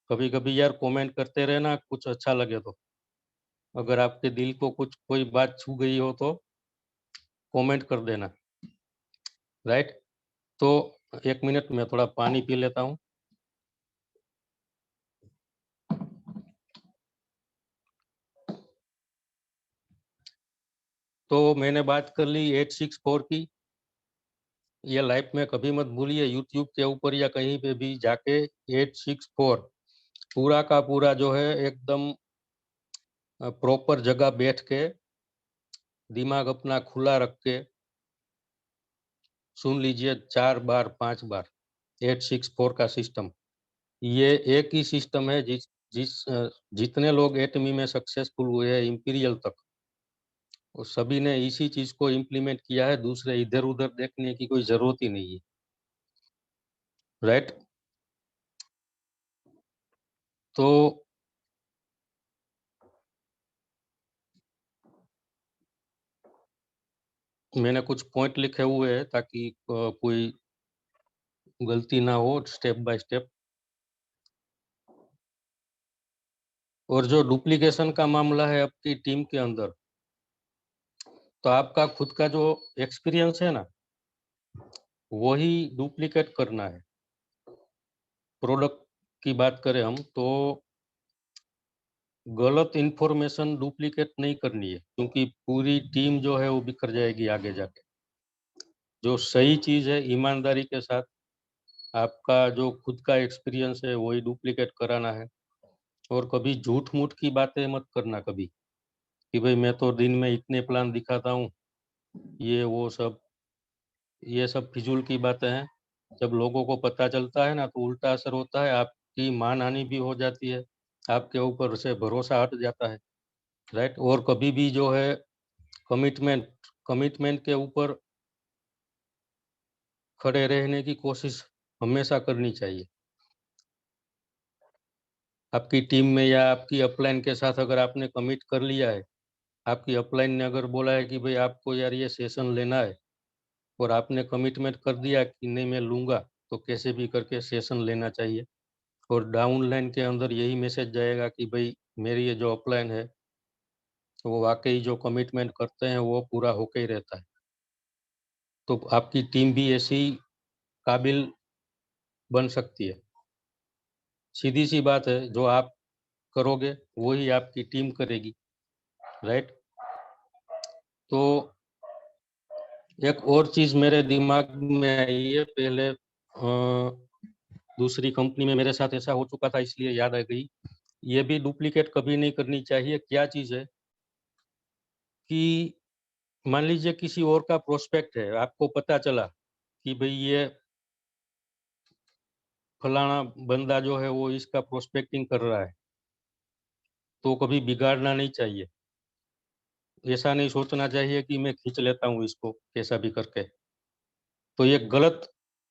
[SPEAKER 3] कभी कभी यार कमेंट करते रहना, कुछ अच्छा लगे तो। अगर आपके दिल को कुछ कोई बात छू गई हो तो कमेंट कर देना, राइट। तो 1 मिनट में थोड़ा पानी पी लेता हूँ। तो मैंने बात कर ली 864 की। ये लाइफ में कभी मत भूलिए, यूट्यूब के ऊपर या कहीं पे भी जाके 864 पूरा का पूरा जो है एकदम प्रॉपर जगह बैठ के, दिमाग अपना खुला रख के सुन लीजिए 4 बार 5 बार 864 का सिस्टम। ये एक ही सिस्टम है जिस जिस जितने लोग एटमी में सक्सेसफुल हुए हैं इंपीरियल तक, वो सभी ने इसी चीज को इम्प्लीमेंट किया है। दूसरे इधर उधर देखने की कोई जरूरत ही नहीं है, राइट। तो मैंने कुछ पॉइंट लिखे हुए हैं ताकि कोई गलती ना हो, स्टेप बाय स्टेप। और जो डुप्लीकेशन का मामला है आपकी टीम के अंदर, तो आपका खुद का जो एक्सपीरियंस है ना, वही डुप्लीकेट करना है। प्रोडक्ट की बात करें हम तो गलत इंफॉर्मेशन डुप्लीकेट नहीं करनी है, क्योंकि पूरी टीम जो है वो बिखर जाएगी आगे जाके। जो सही चीज है ईमानदारी के साथ आपका जो खुद का एक्सपीरियंस है वही डुप्लीकेट कराना है। और कभी झूठ मूठ की बातें मत करना कभी, कि भाई मैं तो दिन में इतने प्लान दिखाता हूँ, ये वो सब, ये सब फिजूल की बातें हैं। जब लोगों को पता चलता है ना, तो उल्टा असर होता है, आपकी मानहानि भी हो जाती है, आपके ऊपर से भरोसा हट जाता है, राइट। और कभी भी जो है कमिटमेंट कमिटमेंट के ऊपर खड़े रहने की कोशिश हमेशा करनी चाहिए। आपकी टीम में या आपकी अपलाइन के साथ अगर आपने कमिट कर लिया है, आपकी अपलाइन ने अगर बोला है कि भाई आपको यार ये सेशन लेना है, और आपने कमिटमेंट कर दिया कि नहीं मैं लूंगा, तो कैसे भी करके सेशन लेना चाहिए। और डाउन लाइन के अंदर यही मैसेज जाएगा कि भाई मेरी ये जो अपलाइन है, वो वाकई जो कमिटमेंट करते हैं वो पूरा होके ही रहता है। तो आपकी टीम भी ऐसी काबिल बन सकती है। सीधी सी बात है, जो आप करोगे वही आपकी टीम करेगी, राइट। तो एक और चीज मेरे दिमाग में आई है, पहले दूसरी कंपनी में मेरे साथ ऐसा हो चुका था, इसलिए याद आ गई। ये भी डुप्लीकेट कभी नहीं करनी चाहिए। क्या चीज है कि मान लीजिए किसी और का प्रोस्पेक्ट है, आपको पता चला कि भाई ये फलाना बंदा जो है वो इसका प्रोस्पेक्टिंग कर रहा है, तो कभी बिगाड़ना नहीं चाहिए। ऐसा नहीं सोचना चाहिए कि मैं खींच लेता हूँ इसको कैसा भी करके। तो ये गलत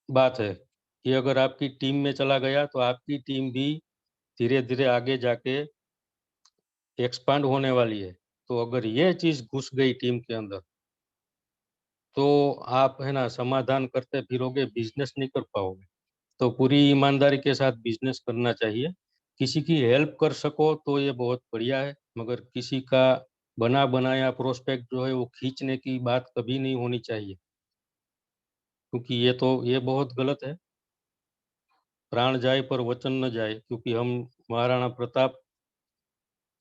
[SPEAKER 3] बात है कि अगर आपकी टीम में चला गया तो आपकी टीम भी धीरे धीरे आगे जाके एक्सपांड होने वाली है। तो अगर ये चीज घुस गई टीम के अंदर, तो आप है ना समाधान करते फिरोगे, बिजनेस नहीं कर पाओगे। तो पूरी ईमानदारी के साथ बिजनेस करना चाहिए। किसी की हेल्प कर सको तो ये बहुत बढ़िया है, मगर किसी का बना बनाया प्रोस्पेक्ट जो है वो खींचने की बात कभी नहीं होनी चाहिए, क्योंकि ये बहुत गलत है। प्राण जाए पर वचन न जाए, क्योंकि हम महाराणा प्रताप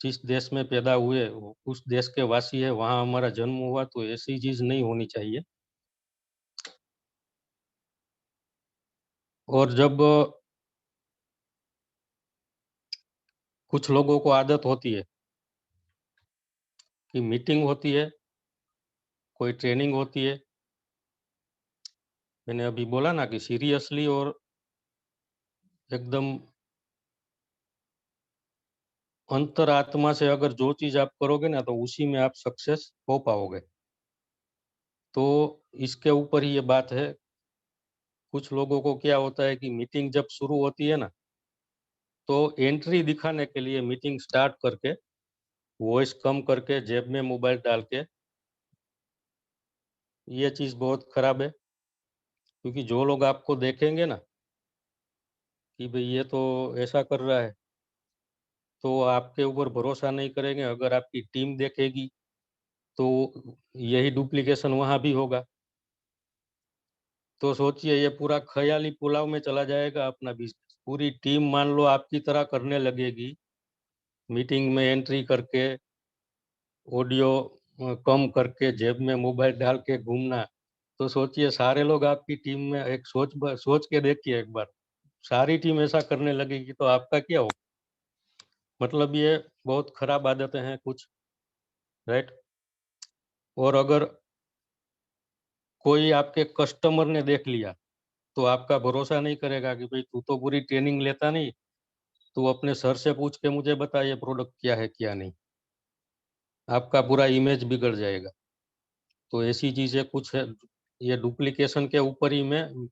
[SPEAKER 3] जिस देश में पैदा हुए उस देश के वासी है, वहां हमारा जन्म हुआ, तो ऐसी चीज नहीं होनी चाहिए। और जब कुछ लोगों को आदत होती है कि मीटिंग होती है, कोई ट्रेनिंग होती है, मैंने अभी बोला ना कि सीरियसली और एकदम अंतरात्मा से अगर जो चीज आप करोगे ना, तो उसी में आप सक्सेस हो पाओगे। तो इसके ऊपर ही ये बात है। कुछ लोगों को क्या होता है कि मीटिंग जब शुरू होती है ना, तो एंट्री दिखाने के लिए मीटिंग स्टार्ट करके वॉइस कम करके जेब में मोबाइल डाल के, ये चीज बहुत खराब है। क्योंकि जो लोग आपको देखेंगे ना कि भाई ये तो ऐसा कर रहा है, तो आपके ऊपर भरोसा नहीं करेंगे। अगर आपकी टीम देखेगी तो यही डुप्लीकेशन वहां भी होगा। तो सोचिए, ये पूरा ख्याली पुलाव में चला जाएगा अपना बिजनेस। पूरी टीम मान लो आपकी तरह करने लगेगी, मीटिंग में एंट्री करके ऑडियो कम करके जेब में मोबाइल डाल के घूमना। तो सोचिए, सारे लोग आपकी टीम में, एक सोच के देखिए एक बार, सारी टीम ऐसा करने लगेगी तो आपका क्या होगा? मतलब ये बहुत खराब आदतें हैं कुछ, राइट। और अगर कोई आपके कस्टमर ने देख लिया तो आपका भरोसा नहीं करेगा कि भाई तू तो पूरी ट्रेनिंग लेता नहीं, तू अपने सर से पूछ के मुझे बता ये प्रोडक्ट क्या है क्या नहीं। आपका पूरा इमेज बिगड़ जाएगा। तो ऐसी चीजें कुछ है, ये डुप्लीकेशन के ऊपर ही मैं,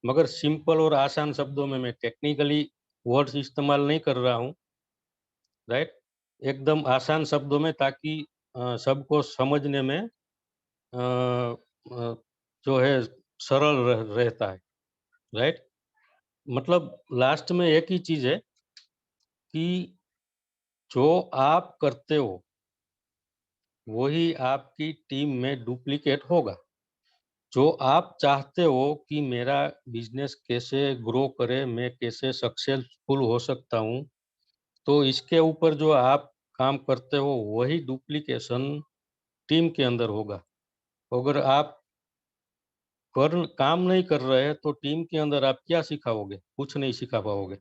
[SPEAKER 3] मगर सिंपल और आसान शब्दों में, मैं टेक्निकली वर्ड्स इस्तेमाल नहीं कर रहा हूँ, राइट। एकदम आसान शब्दों में, ताकि सबको समझने में जो है सरल रहता है, राइट। मतलब लास्ट में एक ही चीज है कि जो आप करते हो वही आपकी टीम में डुप्लीकेट होगा। जो आप चाहते हो कि मेरा बिजनेस कैसे ग्रो करे, मैं कैसे सक्सेसफुल हो सकता हूँ, तो इसके ऊपर जो आप काम करते हो वही डुप्लीकेशन टीम के अंदर होगा। अगर आप काम नहीं कर रहे हैं तो टीम के अंदर आप क्या सिखाओगे? कुछ नहीं सिखा पाओगे,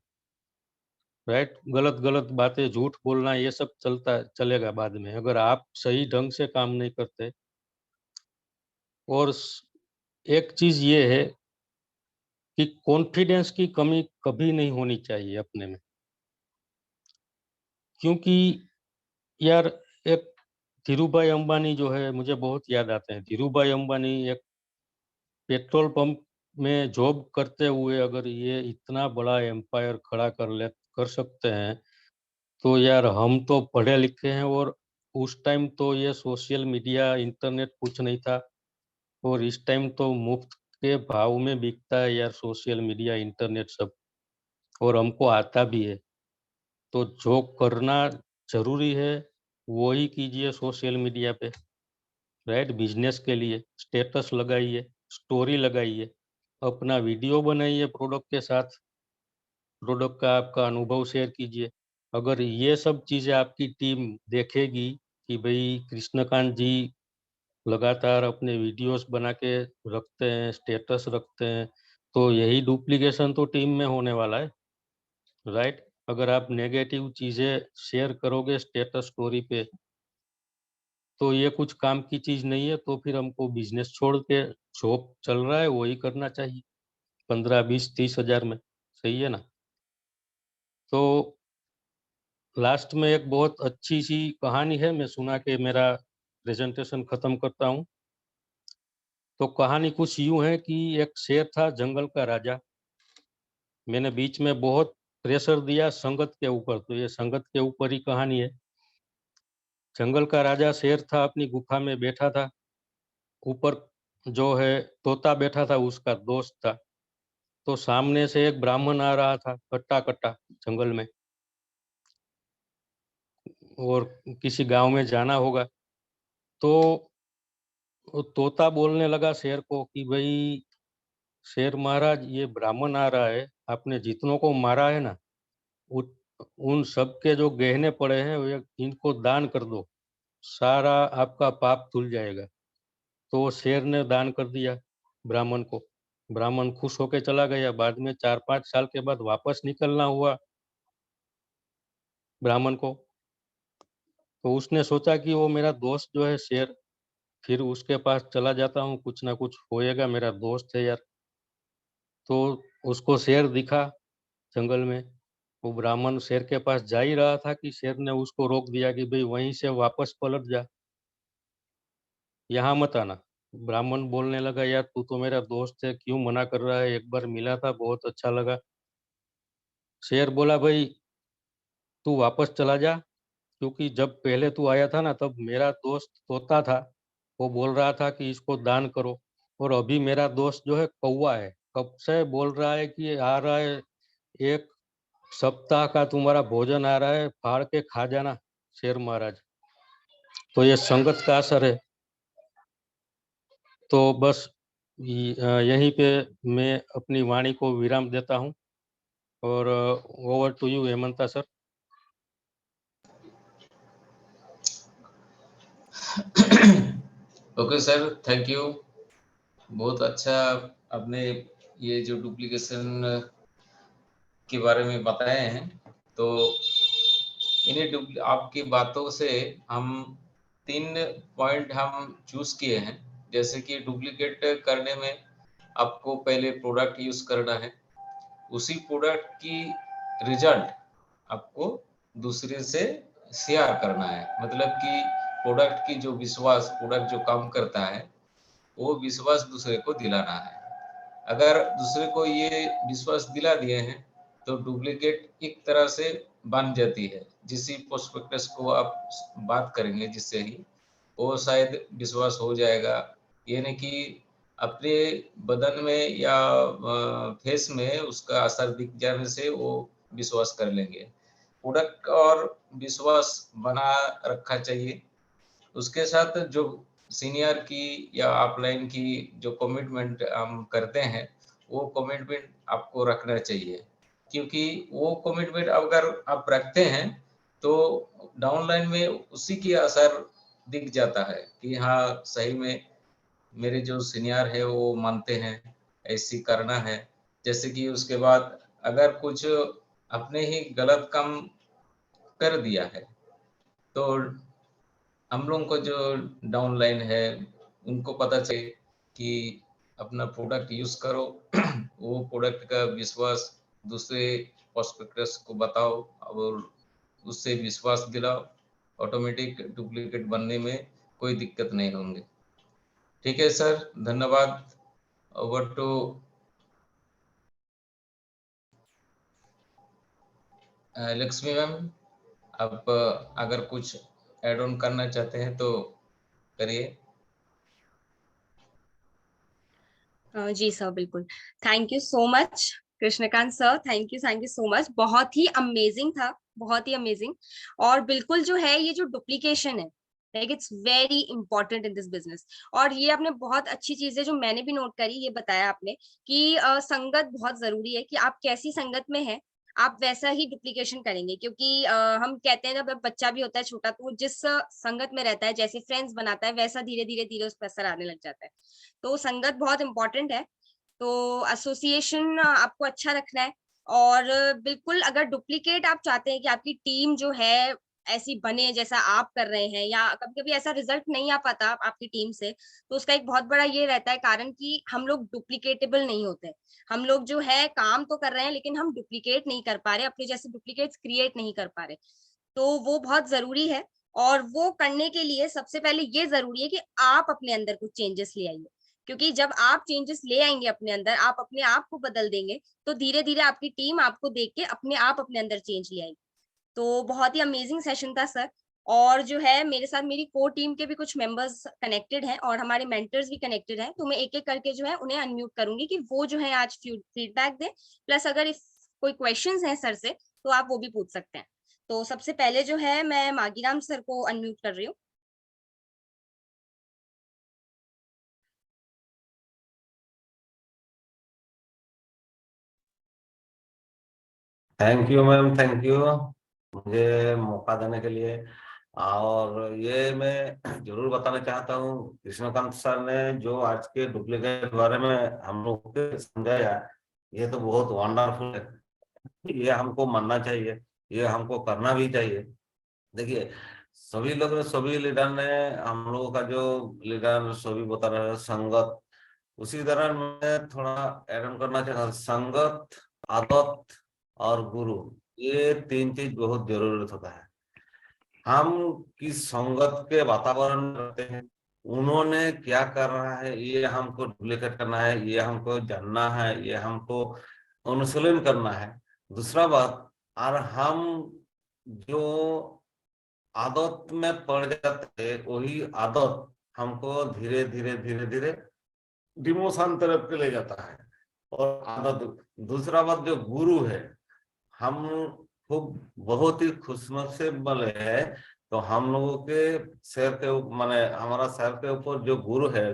[SPEAKER 3] राइट। गलत गलत बातें, झूठ बोलना, ये सब चलेगा बाद में, अगर आप सही ढंग से काम नहीं करते। और एक चीज ये है कि कॉन्फिडेंस की कमी कभी नहीं होनी चाहिए अपने में। क्योंकि यार, एक धीरूभाई अंबानी जो है, मुझे बहुत याद आते हैं। धीरूभाई अंबानी एक पेट्रोल पंप में जॉब करते हुए अगर ये इतना बड़ा एम्पायर खड़ा कर सकते हैं, तो यार हम तो पढ़े लिखे हैं। और उस टाइम तो ये सोशल मीडिया इंटरनेट कुछ नहीं था, और इस टाइम तो मुफ्त के भाव में बिकता है यार सोशल मीडिया इंटरनेट सब, और हमको आता भी है। तो जो करना जरूरी है वही कीजिए सोशल मीडिया पे, राइट। बिजनेस के लिए स्टेटस लगाइए, स्टोरी लगाइए, अपना वीडियो बनाइए प्रोडक्ट के साथ, प्रोडक्ट का आपका अनुभव शेयर कीजिए। अगर ये सब चीजें आपकी टीम देखेगी कि भाई कृष्णकांत जी लगातार अपने वीडियोस बना के रखते हैं, स्टेटस रखते हैं, तो यही डुप्लीकेशन तो टीम में होने वाला है, राइट। अगर आप नेगेटिव चीजें शेयर करोगे स्टेटस स्टोरी पे, तो ये कुछ काम की चीज नहीं है। तो फिर हमको बिजनेस छोड़ के जॉब चल रहा है वही करना चाहिए, 15, 20, 30 हजार में। सही है ना? तो लास्ट में एक बहुत अच्छी सी कहानी है, मैं सुना के मेरा प्रेजेंटेशन खत्म करता हूँ। तो कहानी कुछ यूं है कि एक शेर था, जंगल का राजा। मैंने बीच में बहुत प्रेशर दिया संगत के ऊपर, तो ये संगत के ऊपर ही कहानी है। जंगल का राजा शेर था, अपनी गुफा में बैठा था। ऊपर जो है तोता बैठा था, उसका दोस्त था। तो सामने से एक ब्राह्मण आ रहा था, कट्टा कट्टा जंगल में, और किसी गांव में जाना होगा। तो वो तोता बोलने लगा शेर को कि भाई शेर महाराज, ये ब्राह्मण आ रहा है, आपने जितनों को मारा है ना, उन सब के जो गहने पड़े हैं वो इनको दान कर दो, सारा आपका पाप धुल जाएगा। तो वो शेर ने दान कर दिया ब्राह्मण को। ब्राह्मण खुश होके चला गया। बाद में 4-5 साल के बाद वापस निकलना हुआ ब्राह्मण को। तो उसने सोचा कि वो मेरा दोस्त जो है शेर, फिर उसके पास चला जाता हूँ, कुछ ना कुछ होएगा, मेरा दोस्त है यार। तो उसको शेर दिखा जंगल में। वो ब्राह्मण शेर के पास जा ही रहा था कि शेर ने उसको रोक दिया कि भाई वहीं से वापस पलट जा, यहाँ मत आना। ब्राह्मण बोलने लगा, यार तू तो मेरा दोस्त है, क्यों मना कर रहा है, एक बार मिला था, बहुत अच्छा लगा। शेर बोला, भाई तू वापस चला जा, क्योंकि जब पहले तू आया था ना तब मेरा दोस्त तोता था, वो बोल रहा था कि इसको दान करो, और अभी मेरा दोस्त जो है कौवा है, कब से बोल रहा है कि आ रहा है, 1 सप्ताह का तुम्हारा भोजन आ रहा है, फाड़ के खा जाना शेर महाराज। तो ये संगत का असर है। तो बस यहीं पे मैं अपनी वाणी को विराम देता हूँ, और over to you Hemanta sir.
[SPEAKER 1] Okay sir, thank you. बहुत अच्छा आपने ये जो डुप्लीकेशन के बारे में बताए हैं। तो इन्हें आपकी बातों से हम 3 पॉइंट हम चूज किए हैं। जैसे कि डुप्लीकेट करने में आपको पहले प्रोडक्ट यूज करना है, उसी प्रोडक्ट की रिजल्ट आपको दूसरे से शेयर करना है। मतलब कि प्रोडक्ट की जो विश्वास, प्रोडक्ट जो काम करता है वो विश्वास दूसरे को दिलाना है। अगर दूसरे को ये विश्वास दिला दिए हैं तो डुप्लीकेट एक तरह से बन जाती है। जिस प्रोस्पेक्टस को आप बात करेंगे जिससे ही वो शायद विश्वास हो जाएगा। ये नहीं कि अपने बदन में या फेस में उसका असर दिख जाने से वो विश्वास कर लेंगे। प्रोडक्ट और विश्वास बना रखा चाहिए। उसके साथ जो सीनियर की या अपलाइन की जो कमिटमेंट हम करते हैं, वो कमिटमेंट आपको रखना चाहिए, क्योंकि वो कमिटमेंट अगर आप रखते हैं तो डाउनलाइन में उसी की असर दिख जाता है कि हाँ सही में मेरे जो सीनियर है वो मानते हैं ऐसी करना है। जैसे कि उसके बाद अगर कुछ अपने ही गलत काम कर दिया है तो हम लोगों को जो डाउनलाइन है उनको पता चले कि अपना प्रोडक्ट यूज करो वो प्रोडक्ट का विश्वास दूसरे प्रोस्पेक्टस को बताओ और उससे विश्वास दिलाओ, ऑटोमेटिक डुप्लीकेट बनने में कोई दिक्कत नहीं होंगे। ठीक है सर, धन्यवाद। Over to Lakshmi ma'am. आप अगर कुछ ऐड ऑन करना चाहते हैं तो करिए।
[SPEAKER 2] जी सर, बिल्कुल। Thank you so much Krishnakant sir, thank you so much. बहुत ही अमेजिंग था, बहुत ही अमेजिंग। और बिल्कुल जो है ये जो डुप्लीकेशन है, like it's very important in this business. और ये आपने बहुत अच्छी चीज है जो मैंने भी नोट करी, ये बताया आपने कि संगत बहुत जरूरी है, कि आप कैसी संगत में है आप वैसा ही डुप्लीकेशन करेंगे। क्योंकि हम कहते हैं जब बच्चा भी होता है छोटा, तो वो जिस संगत में रहता है, जैसे फ्रेंड्स बनाता है, वैसा धीरे धीरे धीरे उस पर असर आने लग जाता है। तो संगत बहुत इंपॉर्टेंट है। तो एसोसिएशन आपको अच्छा रखना है। और बिल्कुल अगर डुप्लीकेट आप चाहते हैं कि आपकी टीम जो है ऐसी बने जैसा आप कर रहे हैं, या कभी कभी ऐसा रिजल्ट नहीं आ पाता आपकी टीम से, तो उसका एक बहुत बड़ा ये रहता है कारण कि हम लोग डुप्लीकेटेबल नहीं होते। हम लोग जो है काम तो कर रहे हैं लेकिन हम डुप्लीकेट नहीं कर पा रहे, अपने जैसे डुप्लीकेट्स क्रिएट नहीं कर पा रहे। तो वो बहुत जरूरी है। और वो करने के लिए सबसे पहले ये जरूरी है कि आप अपने अंदर कुछ चेंजेस ले आइए। क्योंकि जब आप चेंजेस ले आएंगे अपने अंदर, आप अपने आप को बदल देंगे, तो धीरे धीरे आपकी टीम आपको देख के अपने आप अपने अंदर चेंज ले आएगी। तो बहुत ही अमेजिंग सेशन था सर। और जो है मेरे साथ मेरी कोर टीम के भी कुछ मेंबर्स कनेक्टेड हैं और हमारे मेंटर्स भी कनेक्टेड हैं, तो मैं एक एक करके जो है उन्हें अनम्यूट करूंगी कि वो जो है आज फीडबैक दें। प्लस अगर इफ कोई क्वेश्चंस हैं सर से तो आप वो भी पूछ सकते हैं। तो सबसे पहले जो है मैं मागीराम सर को अनम्यूट कर रही हूँ।
[SPEAKER 4] Thank you ma'am, thank you मुझे मौका देने के लिए। और ये मैं जरूर बताना चाहता हूँ, कृष्णकांत सर ने जो आज के डुप्लीकेट के बारे में हम लोग को समझाया, ये तो बहुत वंडरफुल है। ये हमको मानना चाहिए, ये हमको करना भी चाहिए। देखिए, सभी लोग ने, सभी लीडर ने, हम लोगों का जो लीडर सभी बता रहे हैं संगत, उसी तरह मैं थोड़ा ऐड ऑन करना चाहता हूँ। संगत, आदत और गुरु, ये तीन चीज बहुत जरूरत होता है। हम किस संगत के वातावरण में रहते हैं, उन्होंने क्या कर रहा है, ये हमको डुप्लीकेट करना है, ये हमको जानना है, ये हमको अनुशीलन करना है। दूसरा बात, और हम जो आदत में पड़ जाते हैं, वही आदत हमको धीरे धीरे धीरे धीरे डिमोशन तरफ के ले जाता है। और आदत, दूसरा बात जो गुरु है, हम खूब बहुत ही खुशनसीब है। तो हम लोगों के शहर के माने हमारा शहर के ऊपर जो गुरु है,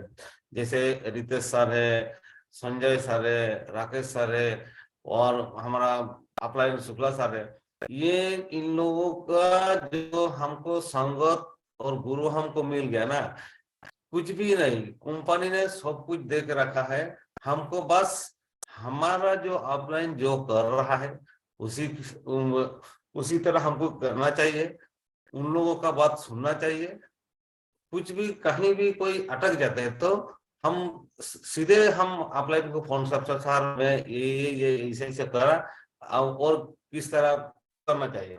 [SPEAKER 4] जैसे रितेश सर है, संजय सर है, राकेश सर है, और हमारा अपलाइन शुक्ला सर है, ये इन लोगों का जो हमको संगत और गुरु हमको मिल गया ना, कुछ भी नहीं, कंपनी ने सब कुछ दे के रखा है हमको। बस हमारा जो अपलाइन जो कर रहा है, उसी तरह हमको करना चाहिए, उन लोगों का बात सुनना चाहिए। कुछ भी कहीं भी कोई अटक जाते हैं तो हम सीधे हम अपलाइन को फोन सबसे सर में ये ऐसे करा, और किस तरह करना चाहिए,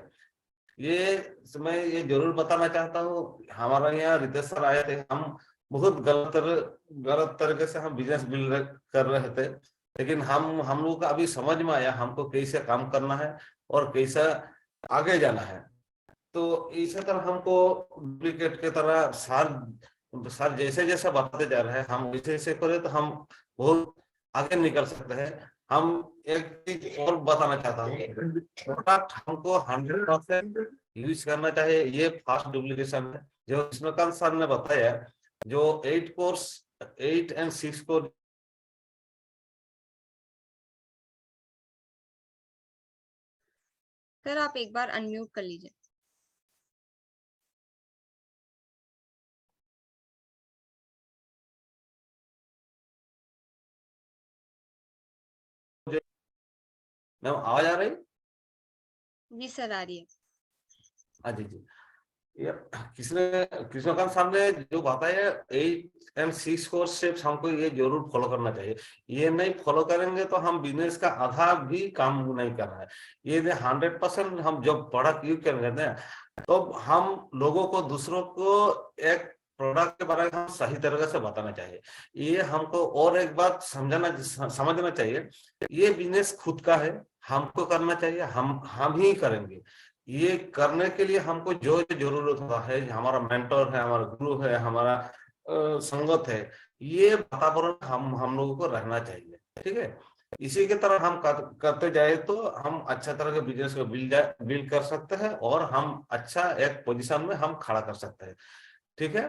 [SPEAKER 4] ये मैं ये जरूर बताना चाहता हूँ। हमारा यहाँ रितेश सर आए थे, हम बहुत गलत तरीके से हम बिजनेस बिल्ड कर रहे थे, लेकिन हम लोगों का अभी समझ में आया हमको कैसे काम करना है और कैसे आगे जाना है। तो इसी तरह हमको डुप्लीकेट के तरह सर जैसे जैसे बताते जा रहे हैं, हम वैसे वैसे करें तो हम बहुत आगे निकल सकते हैं। हम एक चीज और बताना चाहता हूँ, प्रोडक्ट हमको 100% यूज करना चाहिए। ये फास्ट डुप्लीकेशन है जो कृष्णकांत सर ने बताया, जो 8 and 6 कोर्स।
[SPEAKER 2] सर आप एक बार अनम्यूट कर लीजिए।
[SPEAKER 4] मैम आवाज आ रही?
[SPEAKER 2] जी सर आ रही है।
[SPEAKER 4] हाँ जी जी, ये कृष्णकांत साहब ने जो बताया 8 and 6 कोर्स स्टेप्स, हमको ये जरूर फॉलो करना चाहिए। ये नहीं फॉलो करेंगे तो हम बिजनेस का आधा भी काम नहीं कर रहा है। ये 100% हम जब प्रोडक्ट यूज करेंगे ना, तो हम लोगों को, दूसरों को एक प्रोडक्ट के बारे में हम सही तरीके से बताना चाहिए। ये हमको और एक बात समझना चाहिए, ये बिजनेस खुद का है, हमको करना चाहिए, हम ही करेंगे। ये करने के लिए हमको जो जरूरत होता है, हमारा मेंटर है, हमारा गुरु है, हमारा संगत है, ये वातावरण हम लोगों को रहना चाहिए। ठीक है, इसी के तरह हम करते जाए तो हम अच्छा तरह के बिजनेस को बिल्ड कर सकते हैं, और हम अच्छा एक पोजीशन में हम खड़ा कर सकते हैं। ठीक है,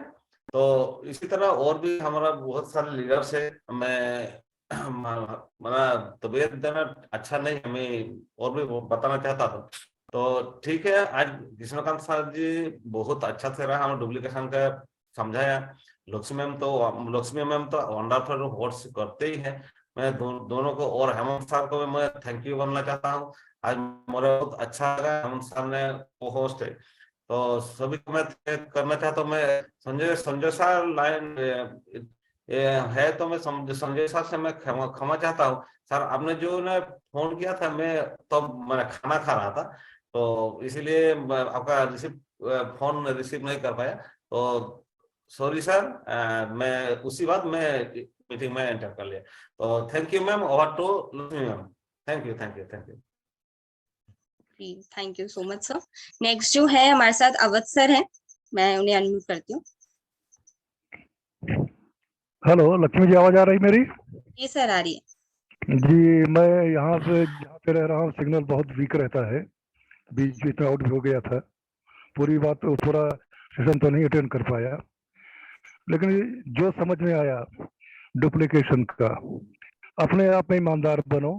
[SPEAKER 4] तो इसी तरह और भी हमारा बहुत सारे लीडर्स है। मैं मेरा तबीयत देना अच्छा नहीं, हमें और भी बताना चाहता था। तो ठीक है, आज कृष्णकांत सर जी बहुत अच्छा से रहा, हमें डुप्लीकेशन का समझाया। लक्ष्मी मैम तो वंडरफुल वर्ड्स करते ही है। मैं दोनों को, और हेमंत सर को भी मैं थैंक यू बोलना चाहता हूँ। आज मुझे बहुत अच्छा लगा, हेमंत सर ने को होस्ट है, तो सभी को मैं करना चाहता हूँ। मैं संजय सर लाइन है, तो मैं संजय सर से मैं क्षमा चाहता हूँ। सर आपने जो ना फोन किया था, मैं मैंने खाना खा रहा था, तो इसीलिए आपका फोन रिसीव नहीं कर पाया, तो सॉरी सर। मैं उसी बात में मीटिंग में एंटर कर लिया। तो thank you ma'am, over to Lakshmi ma'am. Thank you thank you thank you.
[SPEAKER 2] Thank you so much sir. Next जो है हमारे साथ अवध सर हैं, मैं उन्हें अनम्यूट करती हूँ।
[SPEAKER 5] हेलो लक्ष्मी जी, आवाज आ रही मेरी?
[SPEAKER 2] जी सर आ रही है।
[SPEAKER 5] जी, मैं यहाँ पे रह रहा हूँ, सिग्नल बहुत वीक रहता है, बीच बीच में आउट भी हो गया था। पूरी बात तो पूरा सेशन तो नहीं अटेंड कर पाया, लेकिन जो समझ में आया डुप्लीकेशन का, अपने आप में ईमानदार बनो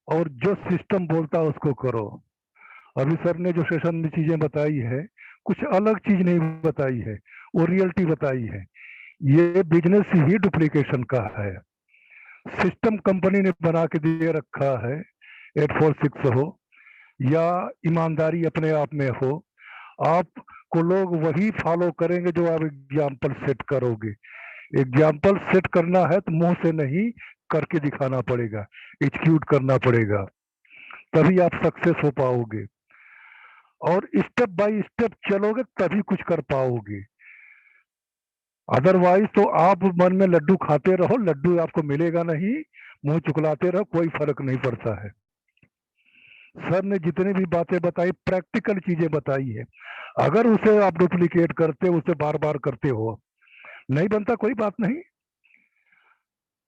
[SPEAKER 5] और जो सिस्टम बोलता है उसको करो। अभी सर ने जो सेशन में चीजें बताई है, कुछ अलग चीज नहीं बताई है, वो रियलिटी बताई है। ये बिजनेस ही डुप्लीकेशन का है। सिस्टम कंपनी ने बना के दे रखा है, 846 हो या ईमानदारी अपने आप में हो, आपको लोग वही फॉलो करेंगे जो आप एग्जाम्पल सेट करोगे। एग्जाम्पल सेट करना है तो मुंह से नहीं, करके दिखाना पड़ेगा, एग्जीक्यूट करना पड़ेगा, तभी आप सक्सेस हो पाओगे। और स्टेप बाय स्टेप चलोगे तभी कुछ कर पाओगे। अदरवाइज तो आप मन में लड्डू खाते रहो, लड्डू आपको मिलेगा नहीं, मुंह चुकलाते रहो, कोई फर्क नहीं पड़ता है। सर ने जितनी भी बातें बताई प्रैक्टिकल चीजें बताई है। अगर उसे आप डुप्लीकेट करते हो, उसे बार बार करते हो, नहीं बनता, कोई बात नहीं।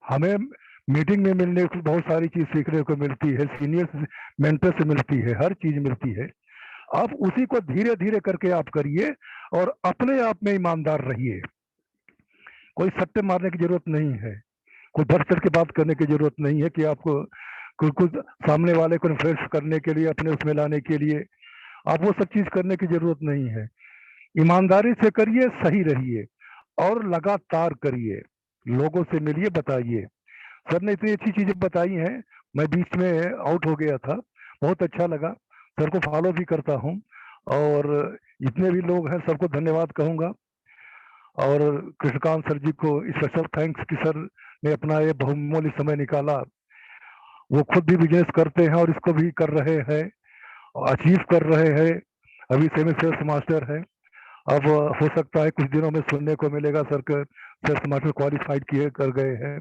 [SPEAKER 5] हमें मीटिंग में मिलने को बहुत सारी चीज सीखने को मिलती है, सीनियर मेंटर से मिलती है, हर चीज मिलती है। आप उसी को धीरे धीरे करके आप करिए और अपने आप में ईमानदार रहिए। कोई सट्टे मारने की जरूरत नहीं है, कोई बढ़ चढ़ के बात करने की जरूरत नहीं है कि आपको कुछ सामने वाले को इन्फ्लुएंस करने के लिए, अपने उसमें लाने के लिए आप वो सब चीज करने की जरूरत नहीं है। ईमानदारी से करिए, सही रहिए और लगातार करिए, लोगों से मिलिए, बताइए। सर ने इतनी अच्छी चीजें बताई हैं, मैं बीच में आउट हो गया था, बहुत अच्छा लगा। सर को फॉलो भी करता हूँ और जितने भी लोग हैं सबको धन्यवाद कहूँगा। और कृष्णकांत सर जी को स्पेशल थैंक्स कि सर ने अपना ये बहुमूल्य समय निकाला। वो खुद भी बिजनेस करते हैं और इसको भी कर रहे हैं, अचीव कर रहे हैं। अभी सेमी सेल्स मास्टर है। अब हो सकता है कुछ दिनों में सुनने को मिलेगा सर के सेल्स मास्टर क्वालिफाइड किए कर गए हैं।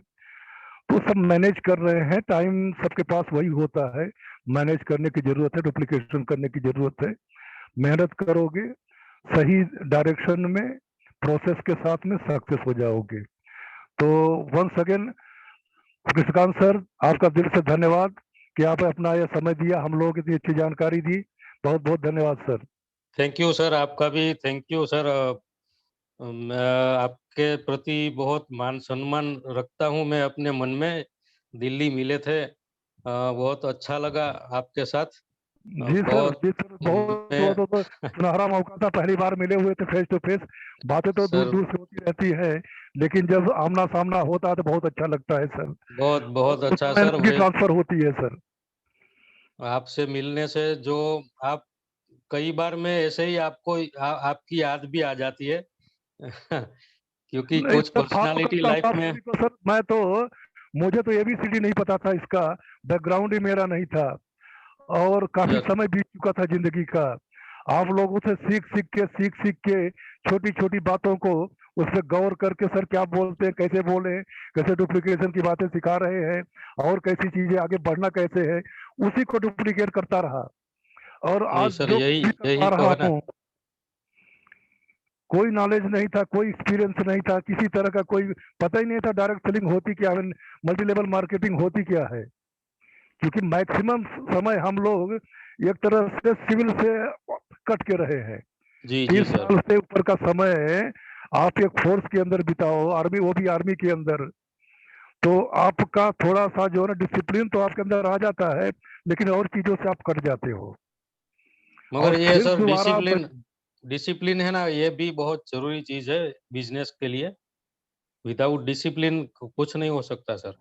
[SPEAKER 5] तो सब मैनेज कर रहे हैं, टाइम सबके पास वही होता है, मैनेज करने की जरूरत है, डुप्लीकेशन करने की जरूरत है। मेहनत करोगे सही डायरेक्शन में, प्रोसेस के साथ में सक्सेस हो जाओगे। तो वंस अगेन कृष्णकांत सर, आपका दिल से धन्यवाद कि आपने अपना यह समय दिया, हम लोगों को इतनी अच्छी जानकारी दी। बहुत बहुत धन्यवाद सर।
[SPEAKER 3] थैंक यू सर, आपका भी थैंक यू सर। मैं आपके प्रति बहुत मान सम्मान रखता हूं, मैं अपने मन में। दिल्ली मिले थे, बहुत अच्छा लगा आपके साथ।
[SPEAKER 5] जी सर,
[SPEAKER 3] बहुत
[SPEAKER 5] जी सर, बहुत
[SPEAKER 3] मैं
[SPEAKER 5] वो तो सुनहरा मौका था, पहली बार मिले हुए थे फेस टू फेस। बातें तो दूर
[SPEAKER 3] सर
[SPEAKER 5] दूर से होती रहती है, लेकिन जब आमना सामना होता है तो बहुत अच्छा लगता है सर।
[SPEAKER 3] बहुत बहुत
[SPEAKER 5] और
[SPEAKER 3] अच्छा
[SPEAKER 5] उसमें
[SPEAKER 3] सर।
[SPEAKER 5] एनर्जी ट्रांसफर होती है सर।
[SPEAKER 3] आपसे मिलने से जो आप कई बार मैं ऐसे ही आपको आपकी याद भी आ जाती है क्योंकि
[SPEAKER 5] नहीं
[SPEAKER 3] कुछ
[SPEAKER 5] सर, फॉलो
[SPEAKER 3] पर्सनालिटी
[SPEAKER 5] करता हूँ
[SPEAKER 3] लाइफ
[SPEAKER 5] आप
[SPEAKER 3] में।
[SPEAKER 5] सभी को सर। मैं तो, मुझे तो एबीसीडी नहीं पता था, इसका बैकग्राउंड ही मेरा नहीं था और काफी
[SPEAKER 3] यस
[SPEAKER 5] समय बीत चुका था जिंदगी का। आप लोगों से सीख के छोटी छोटी बातों को उस पर गौर करके सर क्या बोलते हैं, कैसे बोले, कैसे डुप्लीकेशन की बातें सिखा रहे हैं और कैसी चीजें आगे बढ़ना कैसे है, उसी को डुप्लीकेट करता रहा। और
[SPEAKER 3] नहीं
[SPEAKER 5] आज
[SPEAKER 3] सर,
[SPEAKER 5] जो
[SPEAKER 3] यही
[SPEAKER 5] भी कर
[SPEAKER 3] यही
[SPEAKER 5] पा
[SPEAKER 3] तो
[SPEAKER 5] रहा
[SPEAKER 3] है ना।
[SPEAKER 5] हूँ, कोई नॉलेज नहीं था, कोई एक्सपीरियंस नहीं था, किसी तरह का कोई पता ही नहीं था डायरेक्ट सेलिंग होती क्या है, मल्टी लेवल मार्केटिंग होती क्या है। क्योंकि मैक्सिमम समय हम लोग एक तरह से सिविल से कट के रहे हैं।
[SPEAKER 3] जी जी
[SPEAKER 5] 30
[SPEAKER 3] सर।
[SPEAKER 5] साल से ऊपर का समय आप एक फोर्स के अंदर बिताओ, आर्मी, वो भी आर्मी के अंदर, तो आपका थोड़ा सा जो है ना डिसिप्लिन तो आपके अंदर आ जाता है, लेकिन और चीजों से आप कट जाते हो।
[SPEAKER 3] मगर
[SPEAKER 5] और
[SPEAKER 3] ये
[SPEAKER 5] फिर
[SPEAKER 3] सर
[SPEAKER 5] दोबारा
[SPEAKER 3] डिसिप्लिन डिसिप्लिन है ना, ये भी बहुत जरूरी चीज है बिजनेस के लिए। विदाउट डिसिप्लिन कुछ नहीं हो सकता सर।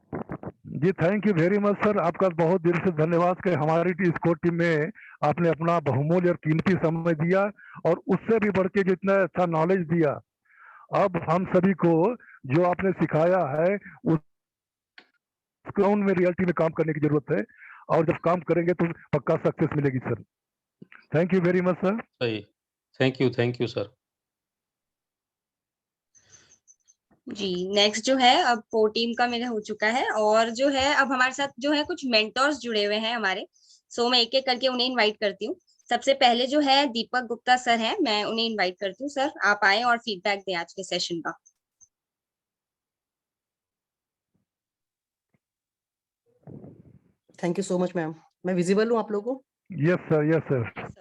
[SPEAKER 5] जी thank you very much sir, आपका बहुत दिल से धन्यवाद कि हमारी स्कोर टीम में आपने अपना बहुमूल्य और कीमती समय दिया और उससे भी बढ़ के जितना अच्छा नॉलेज दिया। अब हम सभी को जो आपने सिखाया है उस ग्राउंड में रियलिटी में काम करने की जरूरत है, और जब काम करेंगे तो पक्का सक्सेस मिलेगी sir. Thank you very much sir.
[SPEAKER 3] सही। Thank you sir.
[SPEAKER 2] जी नेक्स्ट जो है अब कोर टीम का मेरा हो चुका है, और जो है अब हमारे साथ जो है कुछ मेंटर्स जुड़े हुए हैं हमारे। सो मैं एक एक करके उन्हें इनवाइट करती हूँ। सबसे पहले जो है दीपक गुप्ता सर हैं, मैं उन्हें इनवाइट करती हूँ। सर आप आए और फीडबैक दें आज के सेशन का।
[SPEAKER 6] Thank you so much ma'am. मैं विजिबल हूँ आप लोगों को?
[SPEAKER 5] Yes sir, yes sir.
[SPEAKER 2] Yes sir.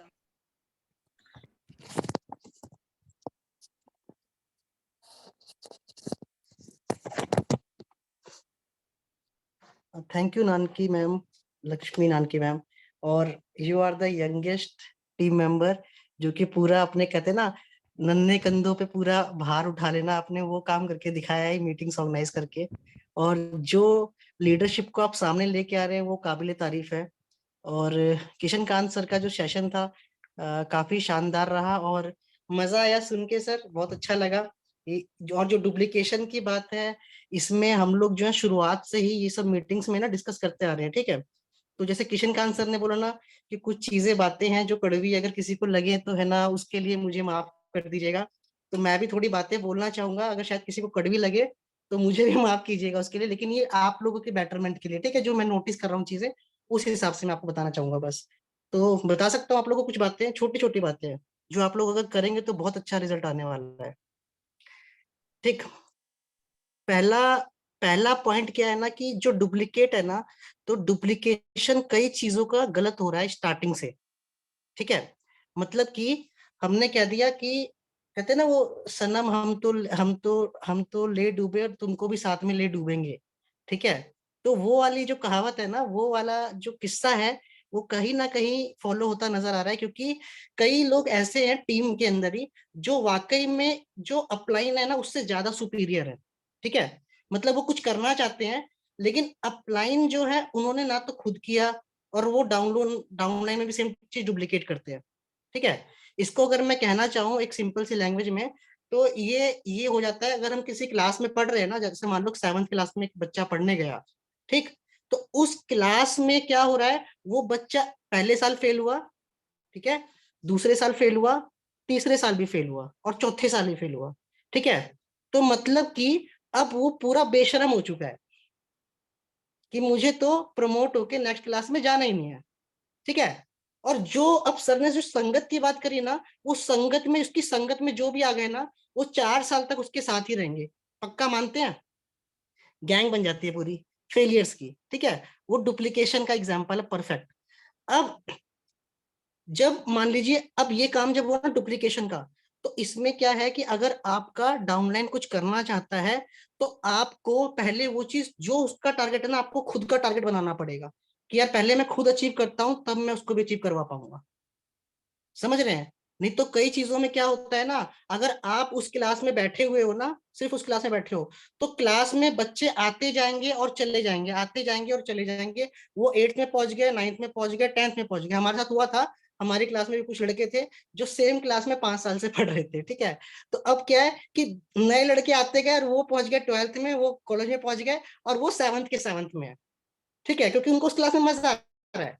[SPEAKER 6] Thank you Nanki ma'am Lakshmi Nanki ma'am, और you are the youngest team member, जो कि पूरा अपने कहते हैं ना नन्हे कंधों पे पूरा भार उठा लेना, आपने वो काम करके दिखाया है मीटिंग्स ऑर्गेनाइज करके। और जो लीडरशिप को आप सामने लेके आ रहे हैं वो काबिले तारीफ है। और किशन कांत सर का जो सेशन था काफी शानदार रहा, और मजा आया सुन के सर, बहुत अच्छा लगा। और जो डुप्लीकेशन की बात है, इसमें हम लोग जो है शुरुआत से ही ये सब मीटिंग्स में ना डिस्कस करते आ रहे हैं, ठीक है। तो जैसे किशन कांत सर ने बोला ना कि कुछ चीजें बातें हैं जो कड़वी अगर किसी को लगे तो है ना, उसके लिए मुझे माफ कर दीजिएगा। तो मैं भी थोड़ी बातें बोलना चाहूंगा, अगर शायद किसी को कड़वी लगे तो मुझे भी माफ कीजिएगा उसके लिए, लेकिन ये आप लोगों के बेटरमेंट के लिए, ठीक है। जो मैं नोटिस कर रहा हूँ चीजें, उस हिसाब से मैं आपको बताना चाहूंगा बस। तो बता सकता हूँ आप लोगों को कुछ बातें, छोटी छोटी बातें हैं जो आप लोग अगर करेंगे तो बहुत अच्छा रिजल्ट आने वाला है, ठीक। पहला पहला पॉइंट क्या है ना कि जो डुप्लीकेट है ना, तो डुप्लीकेशन कई चीजों का गलत हो रहा है स्टार्टिंग से, ठीक है। मतलब कि हमने कह दिया कि कहते हैं ना वो सनम, हम तो ले डूबे और तुमको भी साथ में ले डूबेंगे, ठीक है। तो वो वाली जो कहावत है ना, वो वाला जो किस्सा है, वो कहीं ना कहीं फॉलो होता नजर आ रहा है, क्योंकि कई लोग ऐसे हैं टीम के अंदर ही जो वाकई में जो अपलाइन है ना उससे ज्यादा सुपीरियर है, ठीक है। मतलब वो कुछ करना चाहते हैं, लेकिन अपलाइन जो है उन्होंने ना तो खुद किया, और वो डाउनलाइन में भी सेम चीज डुप्लीकेट करते हैं, ठीक है। इसको अगर मैं कहना चाहूँ एक सिंपल सी लैंग्वेज में, तो ये हो जाता है, अगर हम किसी क्लास में पढ़ रहे हैं ना, जैसे मान लो 7th क्लास में एक बच्चा पढ़ने गया, ठीक। तो उस क्लास में क्या हो रहा है, वो बच्चा पहले साल फेल हुआ, ठीक है, दूसरे साल फेल हुआ, तीसरे साल भी फेल हुआ, और चौथे साल भी फेल हुआ, ठीक है। तो मतलब कि अब वो पूरा बेशरम हो चुका है कि मुझे तो प्रमोट होके नेक्स्ट क्लास में जाना ही नहीं है, ठीक है। और जो अब सर ने जो संगत की बात करी ना, वो संगत में, उसकी संगत में जो भी आ गए ना, वो 4 साल तक उसके साथ ही रहेंगे, पक्का मानते हैं। गैंग बन जाती है पूरी फेलियर्स की, ठीक है। वो डुप्लीकेशन का एग्जाम्पल है, परफेक्ट। अब जब मान लीजिए अब ये काम जब हुआ ना डुप्लीकेशन का, तो इसमें क्या है कि अगर आपका डाउनलाइन कुछ करना चाहता है, तो आपको पहले वो चीज जो उसका टारगेट है ना, आपको खुद का टारगेट बनाना पड़ेगा कि यार पहले मैं खुद अचीव करता हूं तब मैं उसको भी अचीव करवा पाऊंगा, समझ रहे हैं। नहीं तो कई चीजों में क्या होता है ना, अगर आप उस क्लास में बैठे हुए हो ना, सिर्फ उस क्लास में बैठे हो, तो क्लास में बच्चे आते जाएंगे और चले जाएंगे, आते जाएंगे और चले जाएंगे। वो 8th में पहुंच गए, 9th में पहुंच गए, 10th में पहुंच गए। हमारे साथ हुआ था, हमारी क्लास में भी कुछ लड़के थे जो सेम क्लास में 5 साल से पढ़ रहे थे, ठीक है। तो अब क्या है कि नए लड़के आते गए और वो पहुंच गए 12th में, वो कॉलेज में पहुंच गए, और वो 7th के 7th में है, ठीक है, क्योंकि उनको उस क्लास में मजा आ रहा है,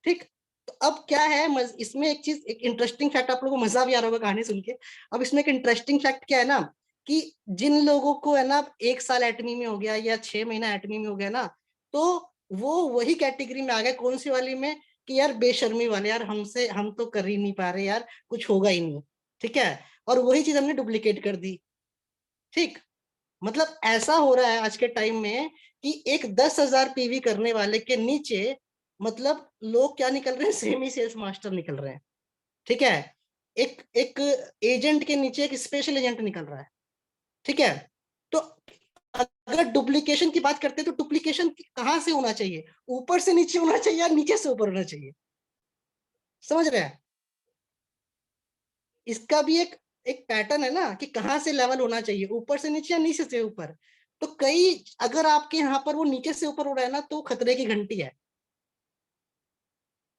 [SPEAKER 6] ठीक। तो अब क्या है इसमें एक चीज, एक इंटरेस्टिंग फैक्ट, आप लोगों को मजा भी आ रहा होगा कहानी सुन के। अब इसमें एक इंटरेस्टिंग फैक्ट क्या है ना, कि जिन लोगों को है ना 1 साल एटमी में हो गया या 6 महीना एटमी में हो गया ना, तो वो वही कैटेगरी में आ गए, कौन सी वाली में, कि यार बेशर्मी वाले, यार हमसे, हम तो कर ही नहीं पा रहे यार, कुछ होगा ही नहीं, ठीक है। और वही चीज हमने डुप्लीकेट कर दी, ठीक। मतलब ऐसा हो रहा है आज के टाइम में कि एक 10,000 पीवी करने वाले के नीचे मतलब लोग क्या निकल रहे हैं, सेमी सेल्स मास्टर निकल रहे हैं, ठीक है। एक एक एजेंट के नीचे एक स्पेशल एजेंट निकल रहा है, ठीक है। तो अगर डुप्लीकेशन की बात करते हैं तो डुप्लीकेशन कहां से होना चाहिए, ऊपर से नीचे होना चाहिए या नीचे से ऊपर होना चाहिए, समझ रहे हैं। इसका भी एक एक पैटर्न है ना कि कहाँ से लेवल होना चाहिए, ऊपर से नीचे या नीचे से ऊपर। तो कई, अगर आपके यहाँ पर वो नीचे से ऊपर हो रहा है ना, तो खतरे की घंटी है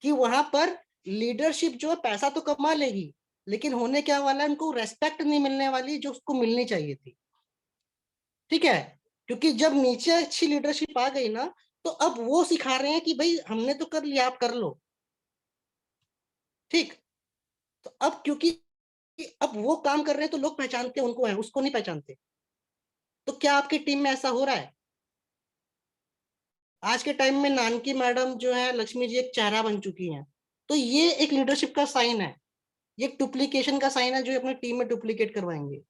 [SPEAKER 6] कि वहां पर लीडरशिप जो है पैसा तो कमा लेगी, लेकिन होने क्या वाला है, उनको रेस्पेक्ट नहीं मिलने वाली जो उसको मिलनी चाहिए थी, ठीक है। क्योंकि जब नीचे अच्छी लीडरशिप आ गई ना, तो अब वो सिखा रहे हैं कि भाई हमने तो कर लिया, आप कर लो, ठीक। तो अब क्योंकि अब वो काम कर रहे हैं तो लोग पहचानते हैं उनको, है उसको नहीं पहचानते। तो क्या आपकी टीम में ऐसा हो रहा है? आज के टाइम में नानकी मैडम जो है, लक्ष्मी जी एक चेहरा बन चुकी हैं, तो ये एक लीडरशिप का साइन है, ये एक डुप्लीकेशन का साइन है जो अपनी टीम में डुप्लीकेट करवाएंगे।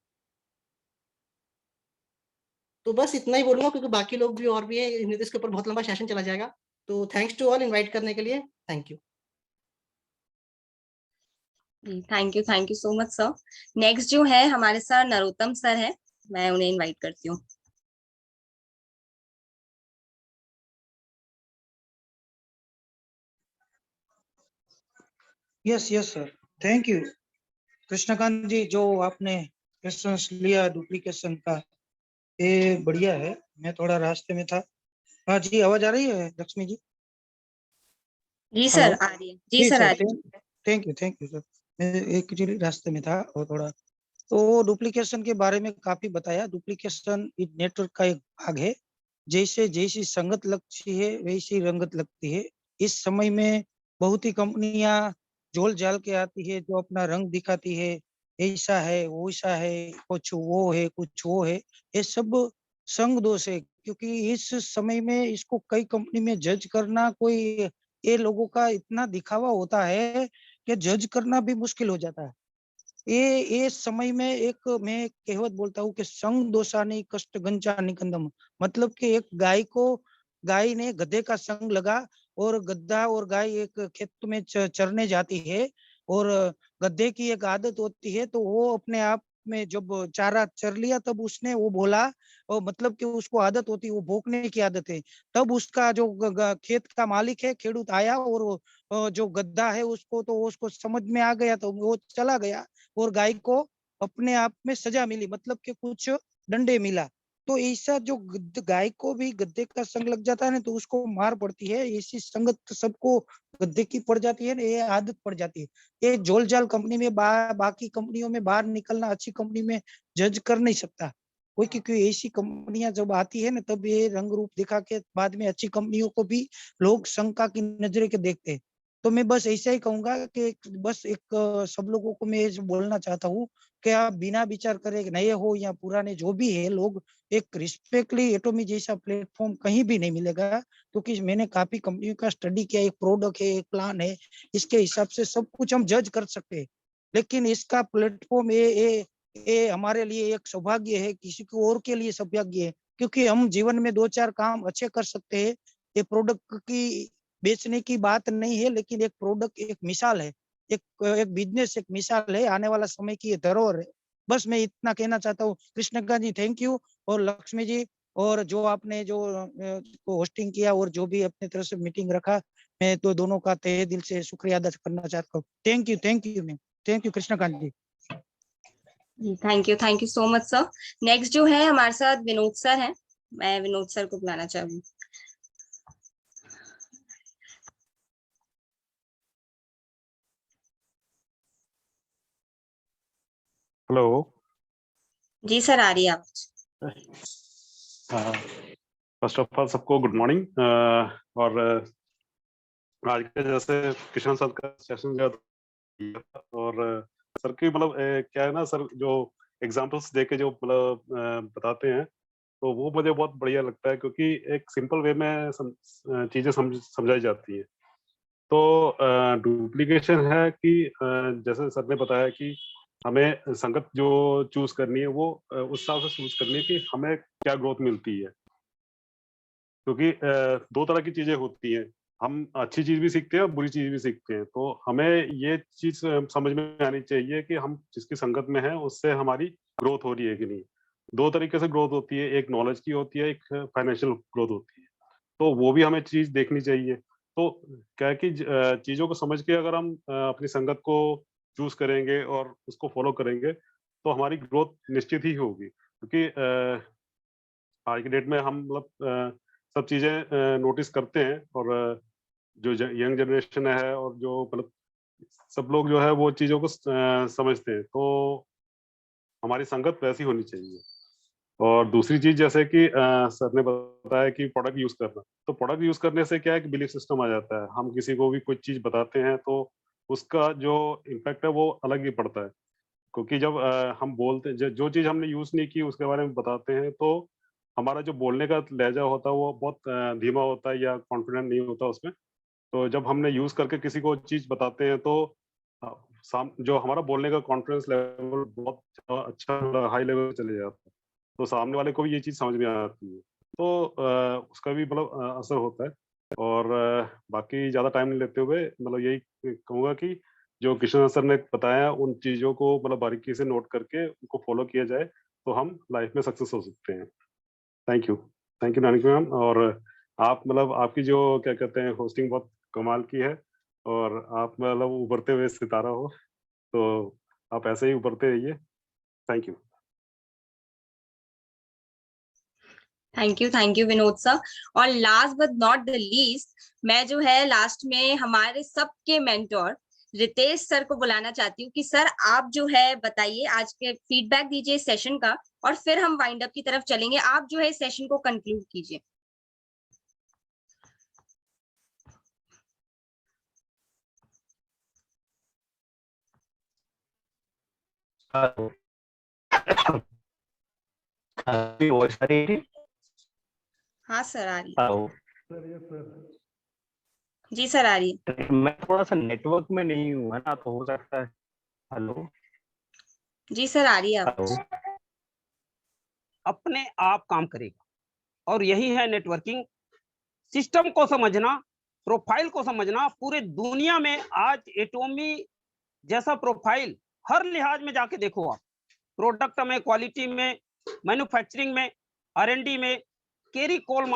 [SPEAKER 6] तो बस इतना ही बोलूंगा, क्योंकि बाकी लोग भी और भी है, इसके ऊपर बहुत लंबा सेशन चला जाएगा। तो थैंक्स टू ऑल इनवाइट करने के लिए, thank you.
[SPEAKER 2] Thank you so much sir. Next जो है हमारे सर नरोत्तम सर है, मैं उन्हें इनवाइट करती हूँ।
[SPEAKER 7] Yes yes sir, thank you Krishnakant ji, जो आपने क्वेश्चंस लिया डुप्लीकेशन का, ये बढ़िया है। मैं थोड़ा रास्ते में था। हाँ जी, आवाज आ रही है लक्ष्मी जी?
[SPEAKER 2] जी
[SPEAKER 7] हेलो।
[SPEAKER 2] सर आ रही है, जी
[SPEAKER 7] जी
[SPEAKER 2] सर आ
[SPEAKER 7] सर,
[SPEAKER 2] रही है।
[SPEAKER 7] Thank you sir. मैं एक्चुअली रास्ते में था और थोड़ा, तो डुप्लीकेशन के बारे में काफी बताया। डुप्लीकेशन इस नेटवर्क का एक भाग है। जैसे जैसी संगत लगती है वैसी रंगत लगती है। इस समय में बहुत ही कंपनियां झोल झाल के आती है, जो अपना रंग दिखाती है, ऐसा है वैसा है, कुछ वो है कुछ वो है। ये सब संग दोष है, क्योंकि इस समय में इसको कई कंपनी में जज करना, कोई ये लोगों का इतना दिखावा होता है कि जज करना भी मुश्किल हो जाता है। ये समय में एक मैं कहावत बोलता हूँ कि संग दोषानी कष्ट गंचा निकंदम। मतलब कि एक गाय ने गधे का संग लगा, और गधा और गाय एक खेत में चरने जाती है, और गधे की एक आदत होती है, तो वो अपने आप में जब चारा चर लिया तब उसने वो बोला, और मतलब कि उसको आदत होती है, वो भोंकने की आदत है। तब उसका जो खेत का मालिक है, खेडूत आया, और जो गधा है उसको, तो उसको समझ में आ गया, तो वो चला गया, और गाय को अपने आप में सजा मिली, मतलब कि कुछ डंडे मिला। तो ऐसा जो गाय को भी गद्दे का संग लग जाता है ना, तो उसको मार पड़ती है। ऐसी संगत सबको गद्दे की पड़ जाती है ना, ये आदत पड़ जाती है। ये झोलझाल कंपनी में बाकी कंपनियों में बाहर निकलना, अच्छी कंपनी में जज कर नहीं सकता कोई, क्योंकि ऐसी कंपनियां जब आती है ना, तब ये रंग रूप दिखा के बाद में अच्छी कंपनियों को भी लोग शंका की नजरे के देखते हैं। तो मैं बस ऐसा ही कहूंगा कि बस एक सब लोगों को मैं बोलना चाहता हूँ कि आप बिना विचार करे, नए हो या पुराने जो भी है लोग, एक रिस्पेक्टली एटोमी जैसा प्लेटफॉर्म कहीं भी नहीं मिलेगा। क्योंकि मैंने काफी कंपनियों का स्टडी किया, एक प्रोडक्ट है, एक प्लान है, इसके हिसाब से सब कुछ हम जज कर सकते हैं। लेकिन इसका प्लेटफॉर्म ये हमारे लिए एक सौभाग्य है, किसी को और के लिए सौभाग्य है, क्योंकि हम जीवन में 2-4 काम अच्छे कर सकते हैं। ये प्रोडक्ट की बेचने की बात नहीं है, लेकिन एक प्रोडक्ट एक मिसाल है, एक एक बिजनेस एक मिसाल है, आने वाला समय की धरोहर है। बस मैं इतना कहना चाहता हूँ। कृष्णकांत जी थैंक यू, और लक्ष्मी जी, और जो आपने जो होस्टिंग किया और जो भी अपने तरफ से मीटिंग रखा, मैं तो दोनों का तहे दिल से शुक्रिया अदा करना चाहता हूँ। Thank you ma'am, thank you Krishnakant ji.
[SPEAKER 2] Thank you so much sir. Next जो है हमारे साथ विनोद सर हैं, मैं विनोद सर को बुलाना चाहूंगी।
[SPEAKER 8] हेलो।
[SPEAKER 2] जी सर आ रही है आप।
[SPEAKER 8] फर्स्ट ऑफ ऑल सबको गुड मॉर्निंग। और आज के जैसे किशन सर का सेशन जो था, और सर की मतलब क्या है ना सर, जो एग्जांपल्स देके जो मतलब बताते हैं, तो वो मुझे बहुत बढ़िया लगता है, क्योंकि एक सिंपल वे में चीजें समझाई जाती हैं। तो डुप्लीकेशन है कि जैसे सर ने बताया कि हमें संगत जो चूज करनी है, वो उस हिसाब से चूज करनी है कि हमें क्या ग्रोथ मिलती है। क्योंकि दो तरह की चीजें होती हैं, हम अच्छी चीज भी सीखते हैं और बुरी चीज भी सीखते हैं। तो हमें ये चीज समझ में आनी चाहिए कि हम जिसकी संगत में हैं उससे हमारी ग्रोथ हो रही है कि नहीं। दो तरीके से ग्रोथ होती है, एक नॉलेज की होती है, एक फाइनेंशियल ग्रोथ होती है। तो वो भी हमें चीज देखनी चाहिए। तो क्या है कि चीजों को समझ के अगर हम अपनी संगत को चूज करेंगे और उसको फॉलो करेंगे, तो हमारी ग्रोथ निश्चित ही होगी। क्योंकि आज की डेट में हम मतलब सब चीजें नोटिस करते हैं, और जो यंग जनरेशन है और जो मतलब सब लोग जो है वो चीजों को समझते हैं। तो हमारी संगत वैसी होनी चाहिए। और दूसरी चीज जैसे कि सर ने बताया कि प्रोडक्ट यूज करना, तो प्रोडक्ट यूज करने से क्या है कि बिलीफ सिस्टम आ जाता है। हम किसी को भी कोई चीज बताते हैं तो उसका जो इम्पैक्ट है वो अलग ही पड़ता है। क्योंकि जब हम बोलते जो चीज हमने यूज नहीं की उसके बारे में बताते हैं, तो हमारा जो बोलने का लहजा होता है वो बहुत धीमा होता है या कॉन्फिडेंट नहीं होता उसमें। तो जब हमने यूज करके किसी को चीज बताते हैं, तो जो हमारा बोलने का कॉन्फिडेंस लेवल बहुत अच्छा हाई लेवल पे चले जाता है। तो सामने वाले को भी ये चीज समझ में आती है। तो उसका भी मतलब असर होता है। और बाकी ज्यादा टाइम नहीं लेते हुए मतलब यही कहूंगा कि जो किशन सर ने बताया उन चीजों को मतलब बारीकी से नोट करके उनको फॉलो किया जाए, तो हम लाइफ में सक्सेस हो सकते हैं। थैंक यू नानी मैम। और आप मतलब आपकी जो क्या कहते हैं होस्टिंग बहुत कमाल की है। और आप मतलब उभरते हुए सितारा हो, तो आप ऐसे ही उभरते रहिए। Thank you.
[SPEAKER 2] Thank you Vinod sir. और last but not the least, मैं जो है लास्ट में हमारे सबके मेंटोर रितेश सर को बुलाना चाहती हूँ कि सर आप जो है बताइए, आज के फीडबैक दीजिए सेशन का, और फिर हम वाइंड अप की तरफ चलेंगे। आप जो है सेशन को कंक्लूड कीजिए। हाँ सर आ रही है। जी सर आ रही है।
[SPEAKER 9] मैं थोड़ा सा नेटवर्क में नहीं हूँ है ना, तो हो सकता है। हेलो
[SPEAKER 2] जी सर आ रही है आप।
[SPEAKER 9] हेलो, अपने आप काम करेगा और यही है नेटवर्किंग। सिस्टम को समझना, प्रोफाइल को समझना। पूरे दुनिया में आज एटोमी जैसा प्रोफाइल हर लिहाज में जाके देखो आप, प्रोडक्ट में, क्वालिटी में, मैन्युफैक्चरिंग में, R&D में, केरी कोल